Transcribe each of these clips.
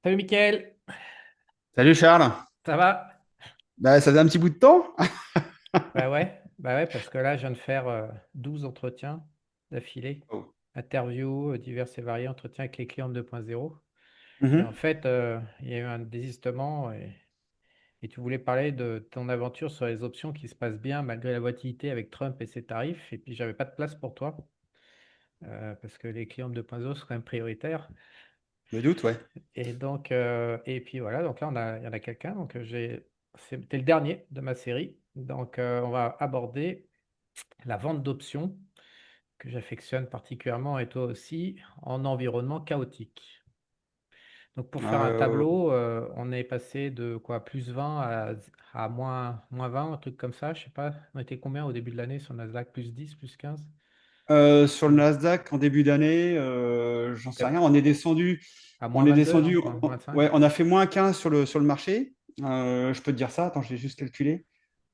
Salut Mickaël, Salut Charles. ça va? Ça faisait un petit bout de temps. Bah ouais, parce que là, je viens de faire 12 entretiens d'affilée, Oh. interviews divers et variés, entretiens avec les clients de 2.0. Et en Mhm. fait, il y a eu un désistement et tu voulais parler de ton aventure sur les options qui se passent bien malgré la volatilité avec Trump et ses tarifs. Et puis, j'avais pas de place pour toi parce que les clients de 2.0 sont quand même prioritaires. Je me doute, ouais. Et donc, et puis voilà, donc là, il y en a quelqu'un. Donc, c'était le dernier de ma série. Donc, on va aborder la vente d'options, que j'affectionne particulièrement, et toi aussi, en environnement chaotique. Donc pour faire un Euh, tableau, on est passé de quoi, plus 20 à moins 20, un truc comme ça, je sais pas. On était combien au début de l'année sur Nasdaq? Plus 10, plus 15? sur le Nasdaq, en début d'année, j'en sais Peut-être rien. On est descendu. à moins On est 22, descendu. non? Moins 25? Ouais, on a fait -15 sur le marché. Je peux te dire ça. Attends, je vais juste calculer.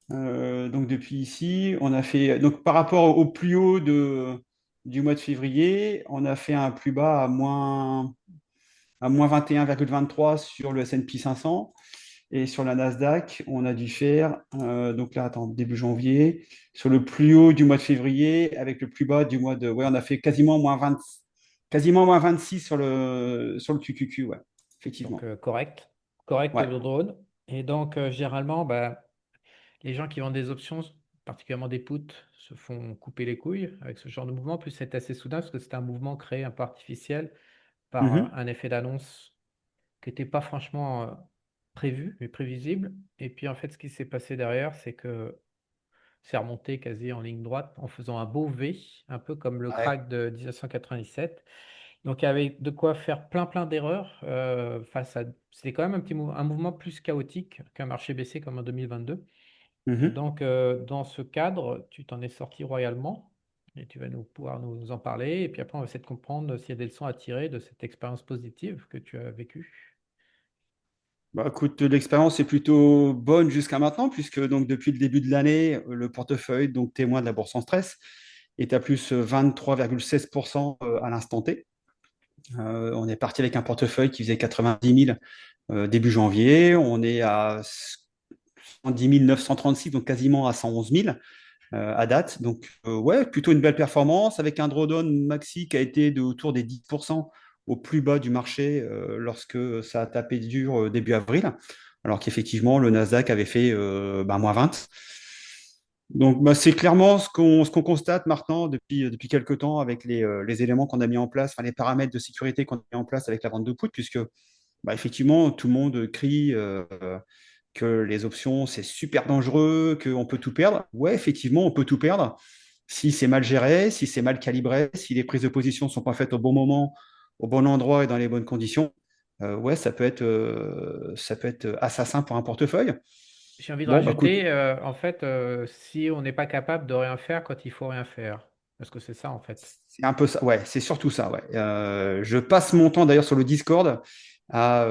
Donc depuis ici, on a fait. Donc par rapport au plus haut du mois de février, on a fait un plus bas à moins 21,23 sur le S&P 500. Et sur la Nasdaq, on a dû faire, donc là, attends, début janvier, sur le plus haut du mois de février, avec le plus bas du mois de. Ouais, on a fait quasiment moins 26 sur le QQQ, ouais, Donc effectivement. correct Ouais. de drone. Et donc généralement, bah, les gens qui vendent des options, particulièrement des puts, se font couper les couilles avec ce genre de mouvement. En plus, c'est assez soudain parce que c'est un mouvement créé un peu artificiel par Mhm. un effet d'annonce qui n'était pas franchement prévu, mais prévisible. Et puis en fait, ce qui s'est passé derrière, c'est que c'est remonté quasi en ligne droite en faisant un beau V, un peu comme le Ouais. crack de 1997. Donc il y avait de quoi faire plein d'erreurs face à... C'était quand même un mouvement plus chaotique qu'un marché baissier comme en 2022. Et Mhm. donc dans ce cadre, tu t'en es sorti royalement. Et tu vas pouvoir nous en parler. Et puis après, on va essayer de comprendre s'il y a des leçons à tirer de cette expérience positive que tu as vécue. Bah, écoute, l'expérience est plutôt bonne jusqu'à maintenant, puisque donc depuis le début de l'année, le portefeuille, donc témoin de la bourse en stress, est à plus 23,16% à l'instant T. On est parti avec un portefeuille qui faisait 90 000 début janvier. On est à 110 936, donc quasiment à 111 000 à date. Donc, ouais, plutôt une belle performance avec un drawdown maxi qui a été de autour des 10% au plus bas du marché lorsque ça a tapé dur début avril, alors qu'effectivement, le Nasdaq avait fait moins 20. Donc, c'est clairement ce qu'on constate maintenant depuis quelques temps avec les éléments qu'on a mis en place, enfin, les paramètres de sécurité qu'on a mis en place avec la vente de put, puisque effectivement, tout le monde crie que les options, c'est super dangereux, qu'on peut tout perdre. Ouais, effectivement, on peut tout perdre si c'est mal géré, si c'est mal calibré, si les prises de position ne sont pas faites au bon moment, au bon endroit et dans les bonnes conditions. Ouais, ça peut être assassin pour un portefeuille. J'ai envie de Bon, bah écoute, rajouter, en fait, si on n'est pas capable de rien faire quand il faut rien faire. Parce que c'est ça, en fait. c'est un peu ça. Ouais, c'est surtout ça. Ouais. Je passe mon temps d'ailleurs sur le Discord à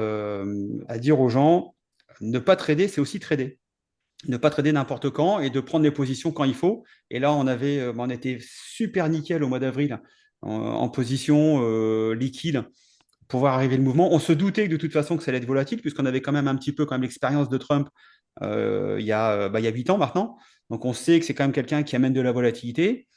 dire aux gens, ne pas trader, c'est aussi trader. Ne pas trader n'importe quand et de prendre les positions quand il faut. Et là, on était super nickel au mois d'avril en position liquide pour voir arriver le mouvement. On se doutait que de toute façon que ça allait être volatile puisqu'on avait quand même un petit peu quand même l'expérience de Trump il y a 8 ans maintenant. Donc on sait que c'est quand même quelqu'un qui amène de la volatilité.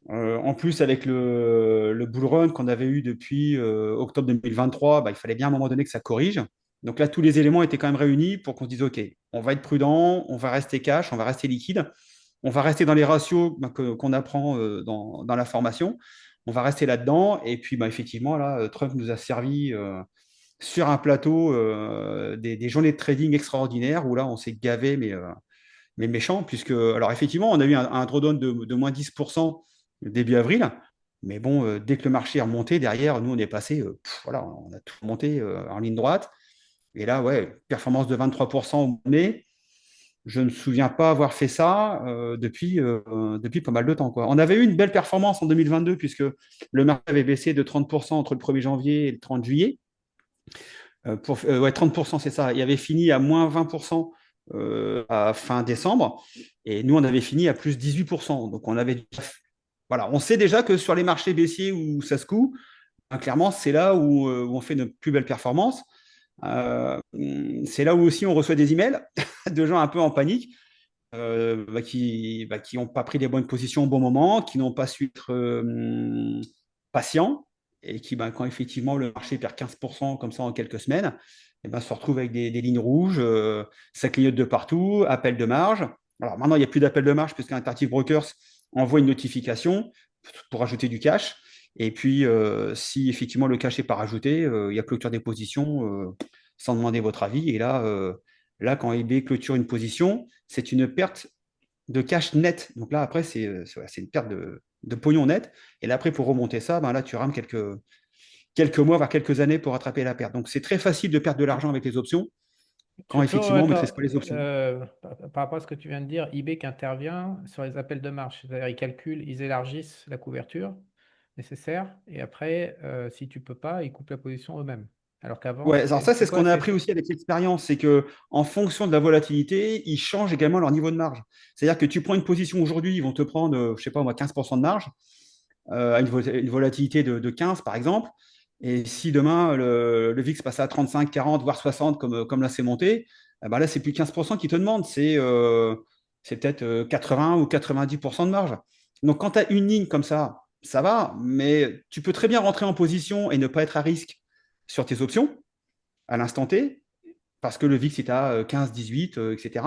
En plus, avec le bull run qu'on avait eu depuis octobre 2023, il fallait bien à un moment donné que ça corrige. Donc là, tous les éléments étaient quand même réunis pour qu'on se dise, OK, on va être prudent, on va rester cash, on va rester liquide, on va rester dans les ratios qu'on apprend dans la formation, on va rester là-dedans. Et puis, effectivement, là, Trump nous a servi sur un plateau des journées de trading extraordinaires où là, on s'est gavé, mais méchant, puisque, alors effectivement, on a eu un drawdown de moins 10% début avril, mais bon, dès que le marché est remonté, derrière, nous, on est passé, voilà, on a tout remonté en ligne droite. Et là, ouais, performance de 23% au mai. Je ne me souviens pas avoir fait ça depuis pas mal de temps, quoi. On avait eu une belle performance en 2022, puisque le marché avait baissé de 30% entre le 1er janvier et le 30 juillet. Ouais, 30%, c'est ça. Il avait fini à moins 20% à fin décembre. Et nous, on avait fini à plus 18%. Donc, voilà, on sait déjà que sur les marchés baissiers où ça se coud, clairement, c'est là où on fait nos plus belles performances. Euh, c'est là où aussi on reçoit des emails de gens un peu en panique, qui n'ont pas pris les bonnes positions au bon moment, qui n'ont pas su être patients, et qui, quand effectivement le marché perd 15% comme ça en quelques semaines, se retrouvent avec des lignes rouges, ça clignote de partout, appel de marge. Alors maintenant, il n'y a plus d'appel de marge puisqu'un Interactive Brokers envoie une notification pour ajouter du cash. Et puis, si effectivement le cash n'est pas rajouté, il y a clôture des positions sans demander votre avis. Et là, quand eBay clôture une position, c'est une perte de cash net. Donc là, après, c'est une perte de pognon net. Et là, après, pour remonter ça, là, tu rames quelques mois, voire quelques années pour rattraper la perte. Donc, c'est très facile de perdre de l'argent avec les options quand Surtout, effectivement on ne maîtrise pas les options. par rapport à ce que tu viens de dire, eBay qui intervient sur les appels de marge, c'est-à-dire ils calculent, ils élargissent la couverture nécessaire, et après, si tu peux pas, ils coupent la position eux-mêmes. Alors qu'avant, Ouais, alors ça, c'est c'est ce quoi? qu'on a appris aussi avec l'expérience, c'est que en fonction de la volatilité, ils changent également leur niveau de marge. C'est-à-dire que tu prends une position aujourd'hui, ils vont te prendre, je sais pas moi, 15% de marge, à une volatilité de 15 par exemple. Et si demain le VIX passe à 35, 40, voire 60, comme là c'est monté, là c'est plus 15% qui te demandent, c'est peut-être 80 ou 90% de marge. Donc quand tu as une ligne comme ça va, mais tu peux très bien rentrer en position et ne pas être à risque sur tes options à l'instant T, parce que le VIX est à 15, 18, etc.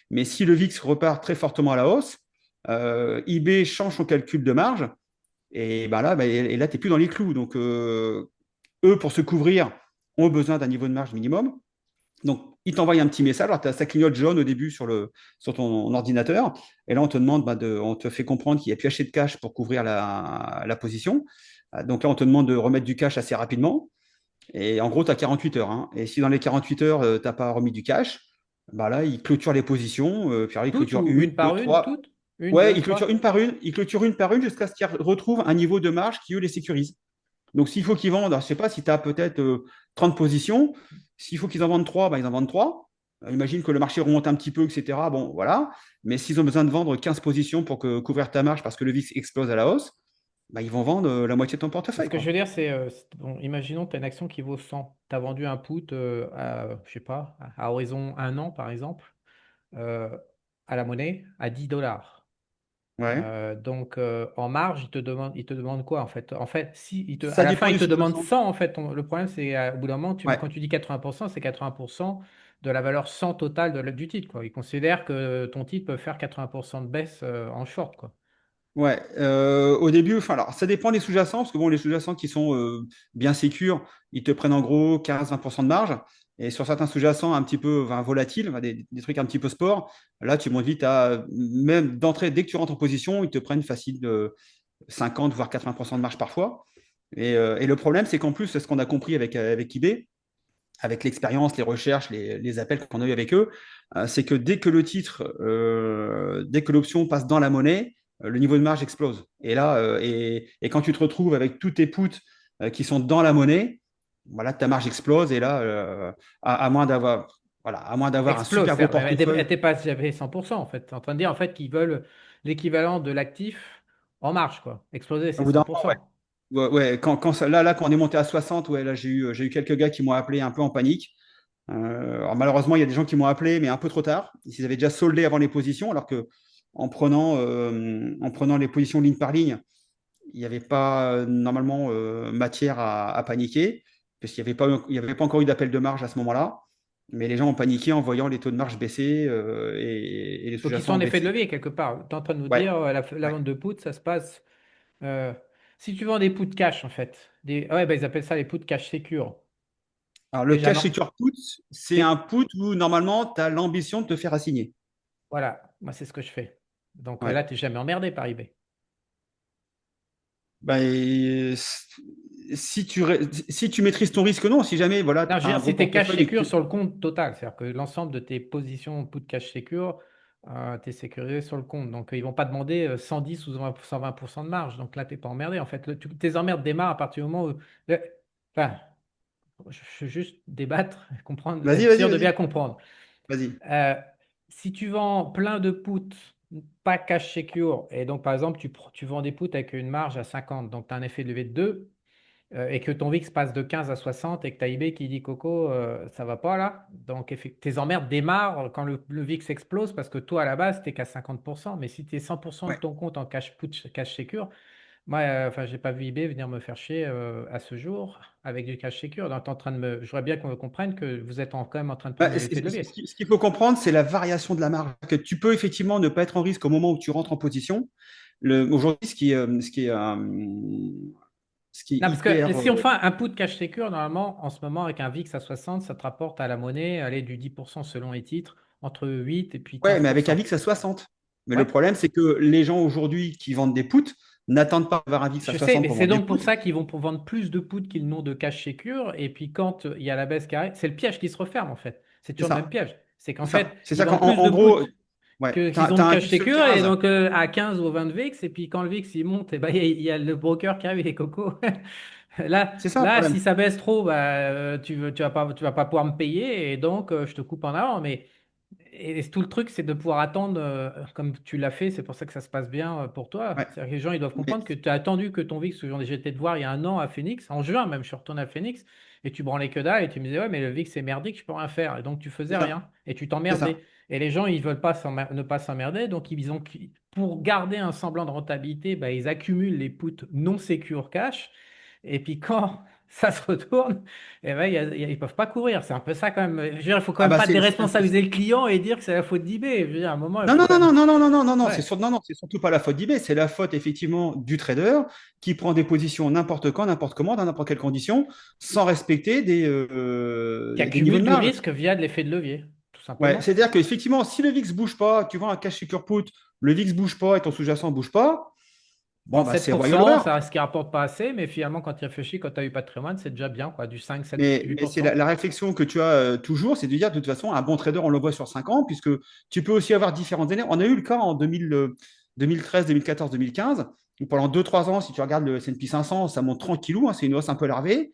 Mais si le VIX repart très fortement à la hausse, eBay change son calcul de marge, et là, tu n'es plus dans les clous. Donc, eux, pour se couvrir, ont besoin d'un niveau de marge minimum. Donc, ils t'envoient un petit message. Alors, tu as ça clignote jaune au début sur ton ordinateur. Et là, on te demande, on te fait comprendre qu'il n'y a plus assez de cash pour couvrir la position. Donc là, on te demande de remettre du cash assez rapidement. Et en gros, tu as 48 heures, hein. Et si dans les 48 heures, tu n'as pas remis du cash, là, ils clôturent les positions. Puis alors, ils Toutes clôturent ou une, une deux, par une? trois. Toutes? Une, Ouais, deux, ils clôturent trois? une par une. Ils clôturent une par une jusqu'à ce qu'ils retrouvent un niveau de marge qui, eux, les sécurise. Donc, s'il faut qu'ils vendent, alors, je ne sais pas si tu as peut-être 30 positions. S'il faut qu'ils en vendent 3, ils en vendent 3. Imagine que le marché remonte un petit peu, etc. Bon, voilà. Mais s'ils ont besoin de vendre 15 positions pour couvrir ta marge parce que le VIX explose à la hausse, ils vont vendre la moitié de ton Ce portefeuille, que je quoi. veux dire, c'est, bon, imaginons que tu as une action qui vaut 100. Tu as vendu un put à, je sais pas, à horizon un an, par exemple, euh, à la monnaie, à 10 dollars. Ouais. Donc, en marge, il te demande quoi, en fait? En fait, si, à Ça la fin, dépend il du te demande sous-jacent. 100, en fait. Le problème, c'est au bout d'un moment, Ouais. quand tu dis 80%, c'est 80% de la valeur 100 totale du titre, quoi. Il considère que ton titre peut faire 80% de baisse en short, quoi. Ouais, au début, enfin, alors ça dépend des sous-jacents, parce que bon, les sous-jacents qui sont bien sécures, ils te prennent en gros 15-20% de marge. Et sur certains sous-jacents un petit peu volatiles, des trucs un petit peu sport, là tu montes vite à, même d'entrée, dès que tu rentres en position, ils te prennent facile de 50 voire 80% de marge parfois. Et le problème, c'est qu'en plus, c'est ce qu'on a compris avec eBay, avec l'expérience, les recherches, les appels qu'on a eu avec eux, c'est que dès que le titre, dès que l'option passe dans la monnaie, le niveau de marge explose. Et là, et quand tu te retrouves avec tous tes puts qui sont dans la monnaie, voilà, ta marge explose. Et là, à moins d'avoir, voilà, à moins d'avoir un Explose. super gros Elle portefeuille, n'était pas jamais 100%, en fait. Tu es en train de dire, en fait, qu'ils veulent l'équivalent de l'actif en marge, quoi. Exploser, au c'est bout d'un moment, ouais. 100%. Ouais, ouais, quand on est monté à 60, ouais, là, j'ai eu quelques gars qui m'ont appelé un peu en panique. Alors malheureusement, il y a des gens qui m'ont appelé, mais un peu trop tard. Ils avaient déjà soldé avant les positions, alors que en prenant les positions ligne par ligne, il n'y avait pas normalement matière à paniquer, parce qu'il n'y avait pas encore eu d'appel de marge à ce moment-là. Mais les gens ont paniqué en voyant les taux de marge baisser et les Donc, ils sont sous-jacents en effet de baisser. levier quelque part. Tu es en train de nous Ouais, dire, la ouais. vente de put, ça se passe. euh, si tu vends des puts cash, en fait, ouais, bah, ils appellent ça les puts cash secure. Alors le Déjà, cash non. secure put, c'est un put où normalement tu as l'ambition de te faire assigner. Voilà, moi, c'est ce que je fais. Donc, Ouais. là, tu n'es jamais emmerdé par eBay. Ben, si tu maîtrises ton risque, non. Si jamais voilà, tu Non, je as veux un dire, gros si tu es cash portefeuille et que secure sur le compte total, c'est-à-dire que l'ensemble de tes positions put cash secure, tu es sécurisé sur le compte. Donc, ils ne vont pas demander 110 ou 120% de marge. Donc là, tu n'es pas emmerdé. En fait, tes emmerdes démarrent à partir du moment où. Enfin, je veux juste débattre, comprendre, vas-y, être vas-y, sûr de bien vas-y, comprendre. vas-y. Euh, Si tu vends plein de puts, pas cash secure, et donc par exemple, tu vends des puts avec une marge à 50, donc tu as un effet de levée de 2. et que ton VIX passe de 15 à 60 et que tu as eBay qui dit Coco, ça va pas là. Donc tes emmerdes démarrent quand le VIX explose parce que toi à la base, tu qu'à 50%. Mais si tu es 100% de Ouais. ton compte en cash put, cash secure, moi, enfin, j'ai pas vu eBay venir me faire chier à ce jour avec du cash secure. Donc, t'es en train de me... Je voudrais bien qu'on comprenne que vous êtes quand même en train de prendre Bah, de l'effet de levier. ce qu'il faut comprendre, c'est la variation de la marge. Que tu peux effectivement ne pas être en risque au moment où tu rentres en position. Aujourd'hui, ce qui est Non, parce que hyper. si on fait un put cash secure, normalement, en ce moment, avec un VIX à 60, ça te rapporte à la monnaie, aller du 10% selon les titres, entre 8 et puis Ouais, mais avec un 15%. VIX à 60. Mais le Ouais, problème, c'est que les gens aujourd'hui qui vendent des puts n'attendent pas d'avoir un VIX à je sais, 60 mais pour c'est vendre des donc pour puts. ça qu'ils vont pour vendre plus de puts qu'ils n'ont de cash secure. Et puis quand il y a la baisse qui arrive, c'est le piège qui se referme en fait. C'est C'est toujours le même ça. piège. C'est qu'en C'est fait, ça. C'est ils ça vendent qu'en plus en de puts gros, ouais, tu qu'ils ont de as un cash VIX secure et 15. donc à 15 ou 20 de VIX. Et puis quand le VIX il monte, et ben, il y a le broker qui arrive, il est coco. Là, C'est ça le là, problème. si ça baisse trop, bah, tu vas pas pouvoir me payer et donc je te coupe en avant. Mais et tout le truc, c'est de pouvoir attendre comme tu l'as fait. C'est pour ça que ça se passe bien pour toi. Ouais. C'est-à-dire que les gens, ils doivent Mais comprendre que tu as attendu que ton VIX, j'ai été te voir il y a un an à Phoenix, en juin même, je suis retourné à Phoenix et tu branlais que dalle et tu me disais, ouais, mais le VIX est merdique, je peux rien faire. Et donc tu c'est faisais ça. rien et tu C'est t'emmerdais. ça. Et les gens, ils veulent pas ne pas s'emmerder. Donc pour garder un semblant de rentabilité, bah, ils accumulent les puts non secure cash. Et puis quand ça se retourne, eh ben, ils peuvent pas courir. C'est un peu ça quand même. Je veux dire, il faut quand Ah même bah pas déresponsabiliser le client et dire que c'est la faute d'eBay. Je veux dire, à un moment, il non, faut non, quand même. non, non, non, non, non, non, non, Ouais. non, non, c'est surtout pas la faute d'eBay, c'est la faute effectivement du trader qui prend des positions n'importe quand, n'importe comment, dans n'importe quelle condition, sans respecter Qui des niveaux accumule de du marge. risque via de l'effet de levier, tout Ouais, simplement. c'est-à-dire qu'effectivement, si le VIX bouge pas, tu vends un cash secure put, le VIX bouge pas et ton sous-jacent bouge pas, bon, Alors bah, c'est 7%, royal over. ça reste qui rapporte pas assez, mais finalement, quand tu réfléchis, quand tu as eu patrimoine, c'est déjà bien, quoi, du 5, 7, Mais c'est 8%. la réflexion que tu as toujours, c'est de dire de toute façon, un bon trader, on le voit sur 5 ans, puisque tu peux aussi avoir différentes années. On a eu le cas en 2013, 2014, 2015, où pendant 2-3 ans, si tu regardes le S&P 500, ça monte tranquillou, hein, c'est une hausse un peu larvée.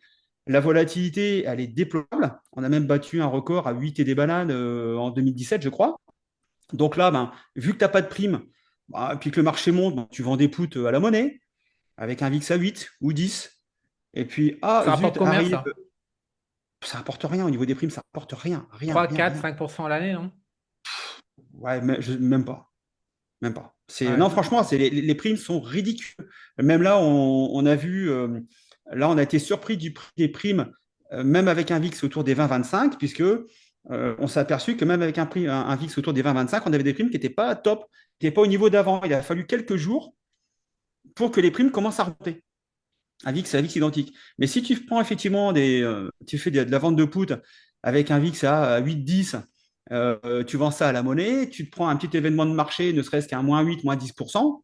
La volatilité, elle est déplorable. On a même battu un record à 8 et des bananes en 2017, je crois. Donc là, ben, vu que tu n'as pas de prime, bah, puis que le marché monte, ben, tu vends des puts à la monnaie, avec un VIX à 8 ou 10. Et puis, ah, Ça rapporte zut, combien, arrive ça? ça rapporte rien au niveau des primes, ça rapporte rien, rien, 3, rien, 4, rien. 5% à l'année, non? Ouais, mais même pas, même pas. Ouais. Non, franchement, les primes sont ridicules. Même là, on a vu, là, on a été surpris du prix des primes, même avec un VIX autour des 20-25, puisque on s'est aperçu que même avec un VIX autour des 20-25, on avait des primes qui n'étaient pas top, qui n'étaient pas au niveau d'avant. Il a fallu quelques jours pour que les primes commencent à remonter. Un VIX identique. Mais si tu prends effectivement tu fais de la vente de put avec un VIX à 8-10, tu vends ça à la monnaie, tu te prends un petit événement de marché, ne serait-ce qu'un -8, -10%,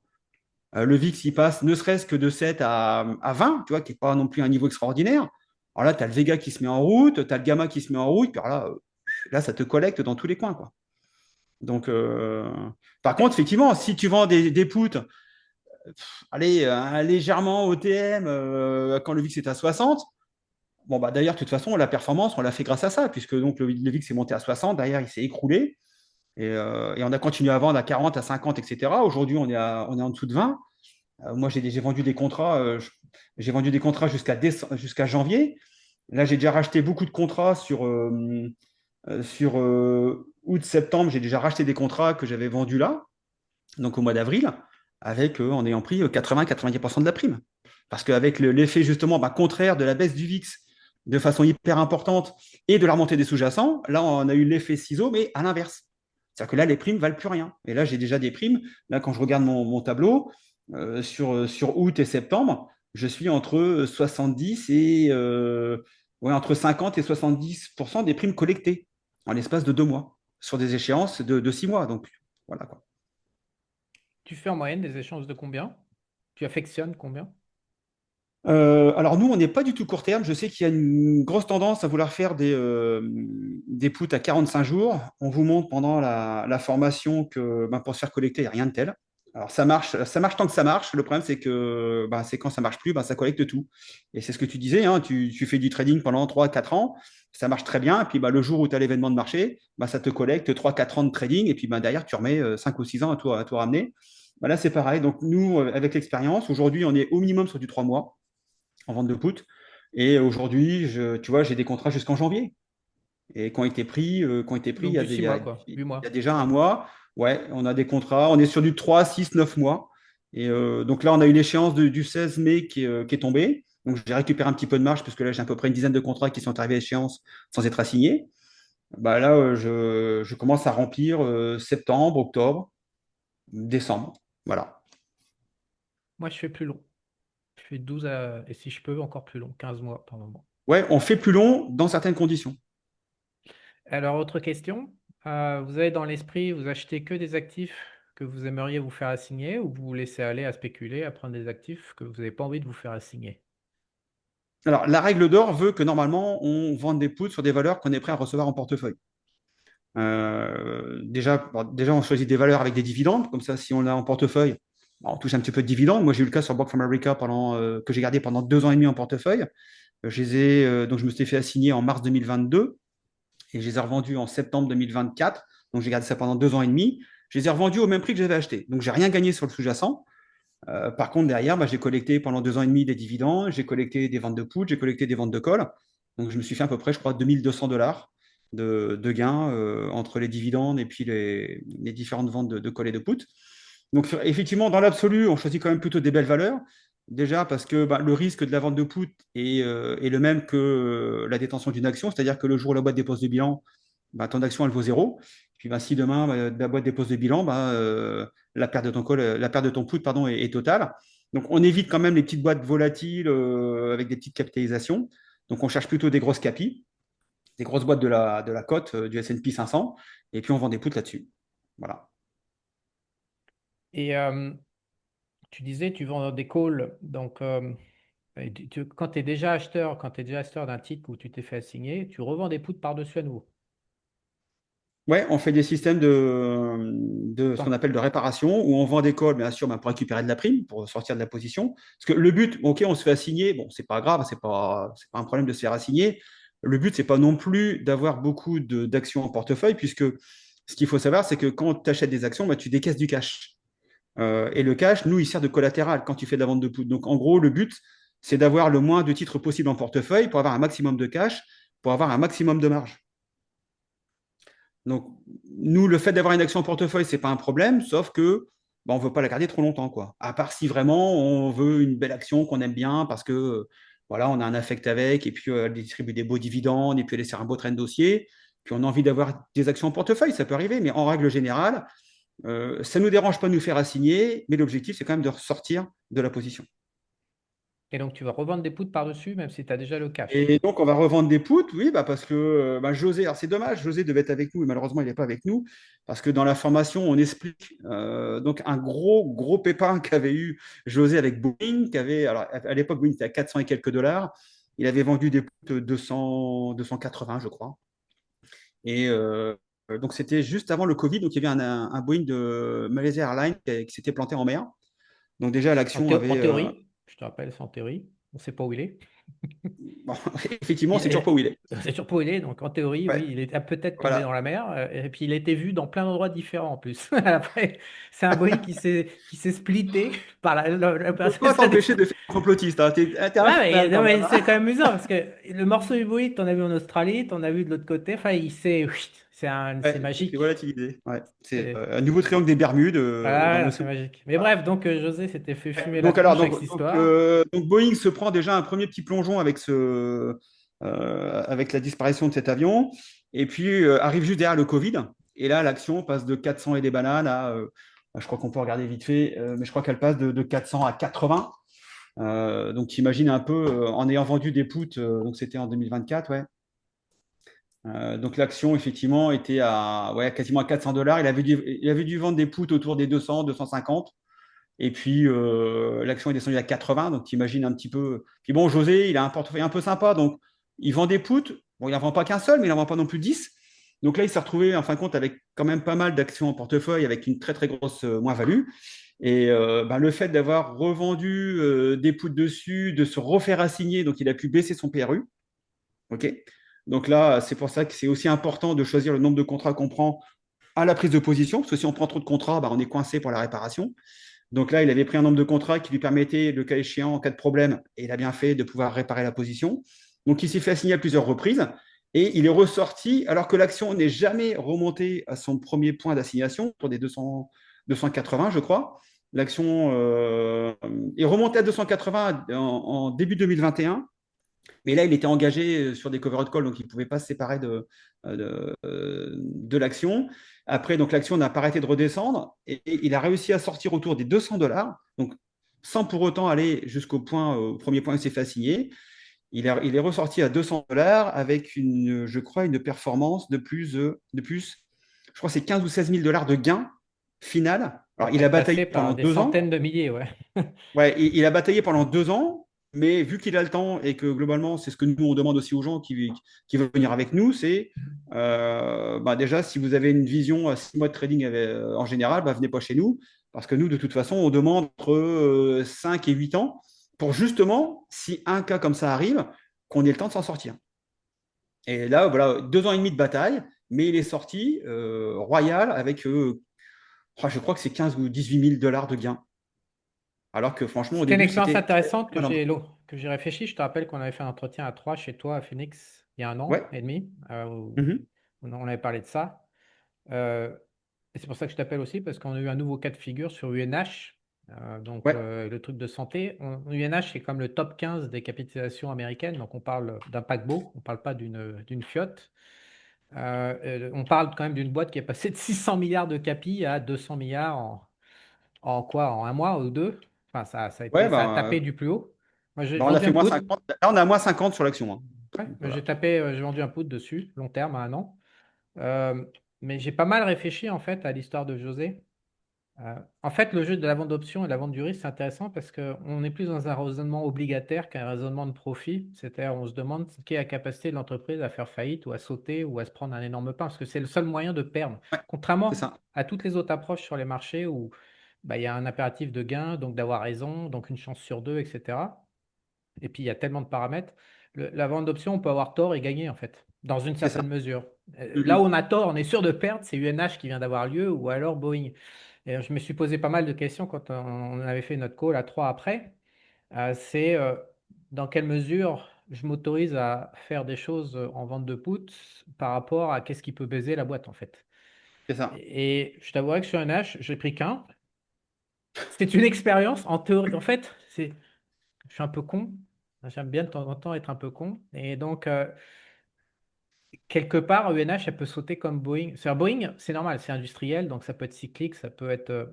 le VIX il passe ne serait-ce que de 7 à 20, tu vois, qui n'est pas non plus un niveau extraordinaire. Alors là, tu as le Vega qui se met en route, tu as le Gamma qui se met en route, puis alors là, ça te collecte dans tous les coins, quoi. Donc, par contre, effectivement, si tu vends des puts allez, légèrement OTM quand le VIX est à 60. Bon, bah, d'ailleurs, de toute façon, la performance, on l'a fait grâce à ça, puisque donc, le VIX est monté à 60, derrière, il s'est écroulé, et on a continué à vendre à 40, à 50, etc. Aujourd'hui, on est en dessous de 20. Moi, j'ai vendu des contrats, j'ai vendu des contrats jusqu'à janvier. Là, j'ai déjà racheté beaucoup de contrats sur août, septembre. J'ai déjà racheté des contrats que j'avais vendus là, donc au mois d'avril, en ayant pris 80-90% de la prime. Parce qu'avec l'effet justement contraire de la baisse du VIX de façon hyper importante et de la remontée des sous-jacents, là, on a eu l'effet ciseau, mais à l'inverse. C'est-à-dire que là, les primes ne valent plus rien. Et là, j'ai déjà des primes. Là, quand je regarde mon tableau, sur août et septembre, je suis entre 70 et ouais, entre 50 et 70% des primes collectées en l'espace de 2 mois, sur des échéances de 6 mois. Donc, voilà quoi. Tu fais en moyenne des échanges de combien? Tu affectionnes combien? Alors nous, on n'est pas du tout court terme. Je sais qu'il y a une grosse tendance à vouloir faire des puts à 45 jours. On vous montre pendant la formation que pour se faire collecter, il n'y a rien de tel. Alors ça marche tant que ça marche. Le problème, c'est que c'est quand ça marche plus, ça collecte tout. Et c'est ce que tu disais, hein, tu fais du trading pendant 3-4 ans, ça marche très bien. Et puis le jour où tu as l'événement de marché, ça te collecte 3-4 ans de trading. Et puis derrière, tu remets 5 ou 6 ans à tout ramener. Là, c'est pareil. Donc nous, avec l'expérience, aujourd'hui, on est au minimum sur du 3 mois en vente de put. Et aujourd'hui, tu vois, j'ai des contrats jusqu'en janvier et qui ont été pris Donc du 6 mois, quoi, il 8 y a mois. déjà un mois. Ouais, on a des contrats, on est sur du 3, 6, 9 mois. Et donc là, on a une échéance du 16 mai qui est tombée. Donc j'ai récupéré un petit peu de marge parce que là, j'ai à peu près une dizaine de contrats qui sont arrivés à échéance sans être assignés. Bah là, je commence à remplir septembre, octobre, décembre. Voilà. Moi, je fais plus long. Je fais 12 et si je peux, encore plus long, 15 mois par moment. Ouais, on fait plus long dans certaines conditions. Alors, autre question. Vous avez dans l'esprit, vous achetez que des actifs que vous aimeriez vous faire assigner ou vous vous laissez aller à spéculer, à prendre des actifs que vous n'avez pas envie de vous faire assigner? Alors, la règle d'or veut que normalement, on vende des puts sur des valeurs qu'on est prêt à recevoir en portefeuille. Déjà, on choisit des valeurs avec des dividendes. Comme ça, si on l'a en portefeuille, on touche un petit peu de dividendes. Moi, j'ai eu le cas sur Bank of America que j'ai gardé pendant 2 ans et demi en portefeuille. Donc, je me suis fait assigner en mars 2022 et je les ai revendus en septembre 2024. Donc, j'ai gardé ça pendant 2 ans et demi. Je les ai revendus au même prix que j'avais acheté. Donc, j'ai rien gagné sur le sous-jacent. Par contre, derrière, bah, j'ai collecté pendant 2 ans et demi des dividendes, j'ai collecté des ventes de put, j'ai collecté des ventes de call. Donc, je me suis fait à peu près, je crois, 2200 $ de gains entre les dividendes et puis les différentes ventes de call et de put. Donc, effectivement, dans l'absolu, on choisit quand même plutôt des belles valeurs. Déjà parce que bah, le risque de la vente de put est le même que la détention d'une action, c'est-à-dire que le jour où la boîte dépose le bilan, bah, ton action, elle vaut zéro. Puis bah, si demain, bah, la boîte dépose le bilan, bah, la perte de ton call, la perte de ton put pardon, est totale. Donc, on évite quand même les petites boîtes volatiles avec des petites capitalisations. Donc, on cherche plutôt des grosses capis, des grosses boîtes de la cote du S&P 500, et puis on vend des puts là-dessus. Voilà. Et tu disais, tu vends des calls, donc quand tu es déjà acheteur, quand tu es déjà acheteur d'un titre où tu t'es fait assigner, tu revends des puts par-dessus à nouveau. Ouais, on fait des systèmes de ce qu'on Tant- appelle de réparation, où on vend des calls, bien sûr, bah, pour récupérer de la prime, pour sortir de la position. Parce que le but, ok, on se fait assigner, bon, c'est pas grave, c'est pas un problème de se faire assigner. Le but, c'est pas non plus d'avoir beaucoup d'actions en portefeuille, puisque ce qu'il faut savoir, c'est que quand tu achètes des actions, bah, tu décaisses du cash. Et le cash, nous, il sert de collatéral quand tu fais de la vente de put. Donc, en gros, le but, c'est d'avoir le moins de titres possible en portefeuille pour avoir un maximum de cash, pour avoir un maximum de marge. Donc, nous, le fait d'avoir une action en portefeuille, ce n'est pas un problème, sauf que bah, on ne veut pas la garder trop longtemps, quoi. À part si vraiment on veut une belle action qu'on aime bien parce que voilà, on a un affect avec, et puis elle distribue des beaux dividendes, et puis elle est sur un beau train de dossier, puis on a envie d'avoir des actions en portefeuille, ça peut arriver, mais en règle générale, ça ne nous dérange pas de nous faire assigner, mais l'objectif, c'est quand même de ressortir de la position. Et donc, tu vas revendre des puts par-dessus, même si tu as déjà le cash. Et donc, on va revendre des poutres, oui, bah parce que bah, José, alors c'est dommage, José devait être avec nous, et malheureusement, il n'est pas avec nous, parce que dans la formation, on explique donc un gros pépin qu'avait eu José avec Boeing, alors à l'époque, Boeing était à 400 et quelques dollars, il avait vendu des poutres 200, 280, je crois. Et donc, c'était juste avant le Covid, donc il y avait un Boeing de Malaysia Airlines qui s'était planté en mer. Donc, déjà, l'action En avait. théorie, je te rappelle, c'est en théorie. On ne sait pas où il est. Bon, effectivement, Il c'est toujours pas où il est. c'est sur où il est, donc en théorie, Ouais, oui, il est peut-être tombé dans voilà. la mer. Et puis il a été vu dans plein d'endroits différents en plus. Après, c'est un Boeing qui s'est splitté par Faut pas ça t'empêcher de faire un complotiste. Hein. T'es un Ouais, mais, fan non, quand mais même. c'est Hein. quand même amusant parce que le morceau du Boeing, t'en as vu en Australie, t'en as vu de l'autre côté. Enfin, c'est Ouais, c'est magique. volatilisé. Ouais. C'est C'est un nouveau triangle des Bermudes dans voilà, c'est l'océan. magique. Mais Voilà. bref, donc José s'était fait fumer la Donc, alors, tronche avec donc, cette donc, histoire. euh, donc, Boeing se prend déjà un premier petit plongeon avec la disparition de cet avion. Et puis, arrive juste derrière le Covid. Et là, l'action passe de 400 et des bananes je crois qu'on peut regarder vite fait, mais je crois qu'elle passe de 400 à 80. Donc, imagine un peu, en ayant vendu des puts, donc c'était en 2024, ouais. Donc l'action, effectivement, était à ouais, quasiment à 400 dollars. Il avait dû vendre des puts autour des 200, 250. Et puis l'action est descendue à 80. Donc tu imagines un petit peu. Puis bon, José, il a un portefeuille un peu sympa. Donc il vend des puts. Bon, il n'en vend pas qu'un seul, mais il n'en vend pas non plus 10. Donc là, il s'est retrouvé, en fin de compte, avec quand même pas mal d'actions en portefeuille, avec une très, très grosse moins-value. Et ben, le fait d'avoir revendu des puts dessus, de se refaire assigner, donc il a pu baisser son PRU. OK. Donc là, c'est pour ça que c'est aussi important de choisir le nombre de contrats qu'on prend à la prise de position, parce que si on prend trop de contrats, bah, on est coincé pour la réparation. Donc là, il avait pris un nombre de contrats qui lui permettait, le cas échéant, en cas de problème, et il a bien fait de pouvoir réparer la position. Donc il s'est fait assigner à plusieurs reprises et il est ressorti alors que l'action n'est jamais remontée à son premier point d'assignation, pour des 200, 280, je crois. L'action est remontée à 280 en début 2021. Mais là, il était engagé sur des cover call, donc il ne pouvait pas se séparer de l'action. Après, donc l'action n'a pas arrêté de redescendre et il a réussi à sortir autour des 200 $, donc sans pour autant aller jusqu'au point, au premier point où il s'est fait assigner. Il est ressorti à 200 $ avec une, je crois, une performance de plus, je crois que c'est 15 ou 16 000 $ de gain final. Alors, il a Peut-être bataillé passé par pendant des 2 ans. centaines de milliers, ouais. Ouais, il a bataillé pendant 2 ans, mais vu qu'il a le temps et que globalement, c'est ce que nous, on demande aussi aux gens qui veulent venir avec nous, c'est bah déjà, si vous avez une vision à 6 mois de trading en général, bah, venez pas chez nous, parce que nous, de toute façon, on demande entre 5 et 8 ans pour justement, si un cas comme ça arrive, qu'on ait le temps de s'en sortir. Et là, voilà, 2 ans et demi de bataille, mais il est sorti royal avec, je crois que c'est 15 ou 18 000 $ de gains. Alors que franchement, au C'était une début, expérience c'était intéressante pas énorme. que j'ai réfléchi. Je te rappelle qu'on avait fait un entretien à trois chez toi à Phoenix il y a un an Ouais. et demi, où Mhm. on avait parlé de ça. Euh, et c'est pour ça que je t'appelle aussi, parce qu'on a eu un nouveau cas de figure sur UNH, donc Ouais. le truc de santé. UNH, c'est comme le top 15 des capitalisations américaines, donc on parle d'un paquebot, on ne parle pas d'une fiotte. On parle quand même d'une boîte qui est passée de 600 milliards de capi à 200 milliards en quoi? En un mois ou deux? Enfin, Ouais, ça a tapé du plus haut. Moi, j'ai ben, on a vendu fait un moins put. 50. Là, on a moins 50 sur l'action, hein. Ouais, Donc, j'ai voilà. tapé, j'ai vendu un put dessus, long terme à un an. Euh, mais j'ai pas mal réfléchi en fait à l'histoire de José. En fait, le jeu de la vente d'options et de la vente du risque, c'est intéressant parce qu'on est plus dans un raisonnement obligataire qu'un raisonnement de profit. C'est-à-dire, on se demande quelle est la capacité de l'entreprise à faire faillite ou à sauter ou à se prendre un énorme pain, parce que c'est le seul moyen de perdre. Ouais, c'est Contrairement ça. à toutes les autres approches sur les marchés où bah, il y a un impératif de gain, donc d'avoir raison, donc une chance sur deux, etc. Et puis, il y a tellement de paramètres. La vente d'options, on peut avoir tort et gagner, en fait, dans une C'est ça. certaine mesure. Là où Mhm. on a tort, on est sûr de perdre, c'est UNH qui vient d'avoir lieu ou alors Boeing. Et je me suis posé pas mal de questions quand on avait fait notre call à trois après. C'est dans quelle mesure je m'autorise à faire des choses en vente de puts par rapport à qu'est-ce qui peut baiser la boîte, en fait. C'est ça. Et je t'avouerai que sur UNH, j'ai pris qu'un. C'est une expérience en théorie. En fait, je suis un peu con. J'aime bien de temps en temps être un peu con. Et donc, quelque part, UNH, elle peut sauter comme Boeing. Boeing, c'est normal, c'est industriel, donc ça peut être cyclique, ça peut être.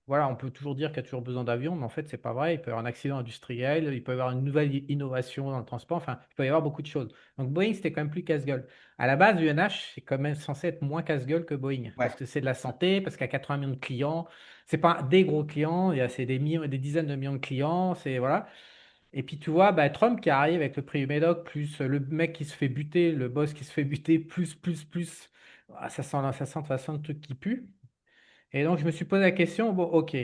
Voilà, on peut toujours dire qu'il y a toujours besoin d'avions, mais en fait, c'est pas vrai. Il peut y avoir un accident industriel, il peut y avoir une nouvelle innovation dans le transport, enfin, il peut y avoir beaucoup de choses. Donc Boeing, c'était quand même plus casse-gueule. À la base, UNH, c'est quand même censé être moins casse-gueule que Boeing, Ouais. parce que c'est de la santé, parce qu'il y a 80 millions de clients. C'est pas des gros clients, c'est des millions, des dizaines de millions de clients, c'est voilà. Et puis tu vois, bah, Trump qui arrive avec le prix du Médoc, plus le mec qui se fait buter, le boss qui se fait buter, plus. Ah, ça sent de toute façon le truc qui pue. Et donc je me suis posé la question, bon, ok.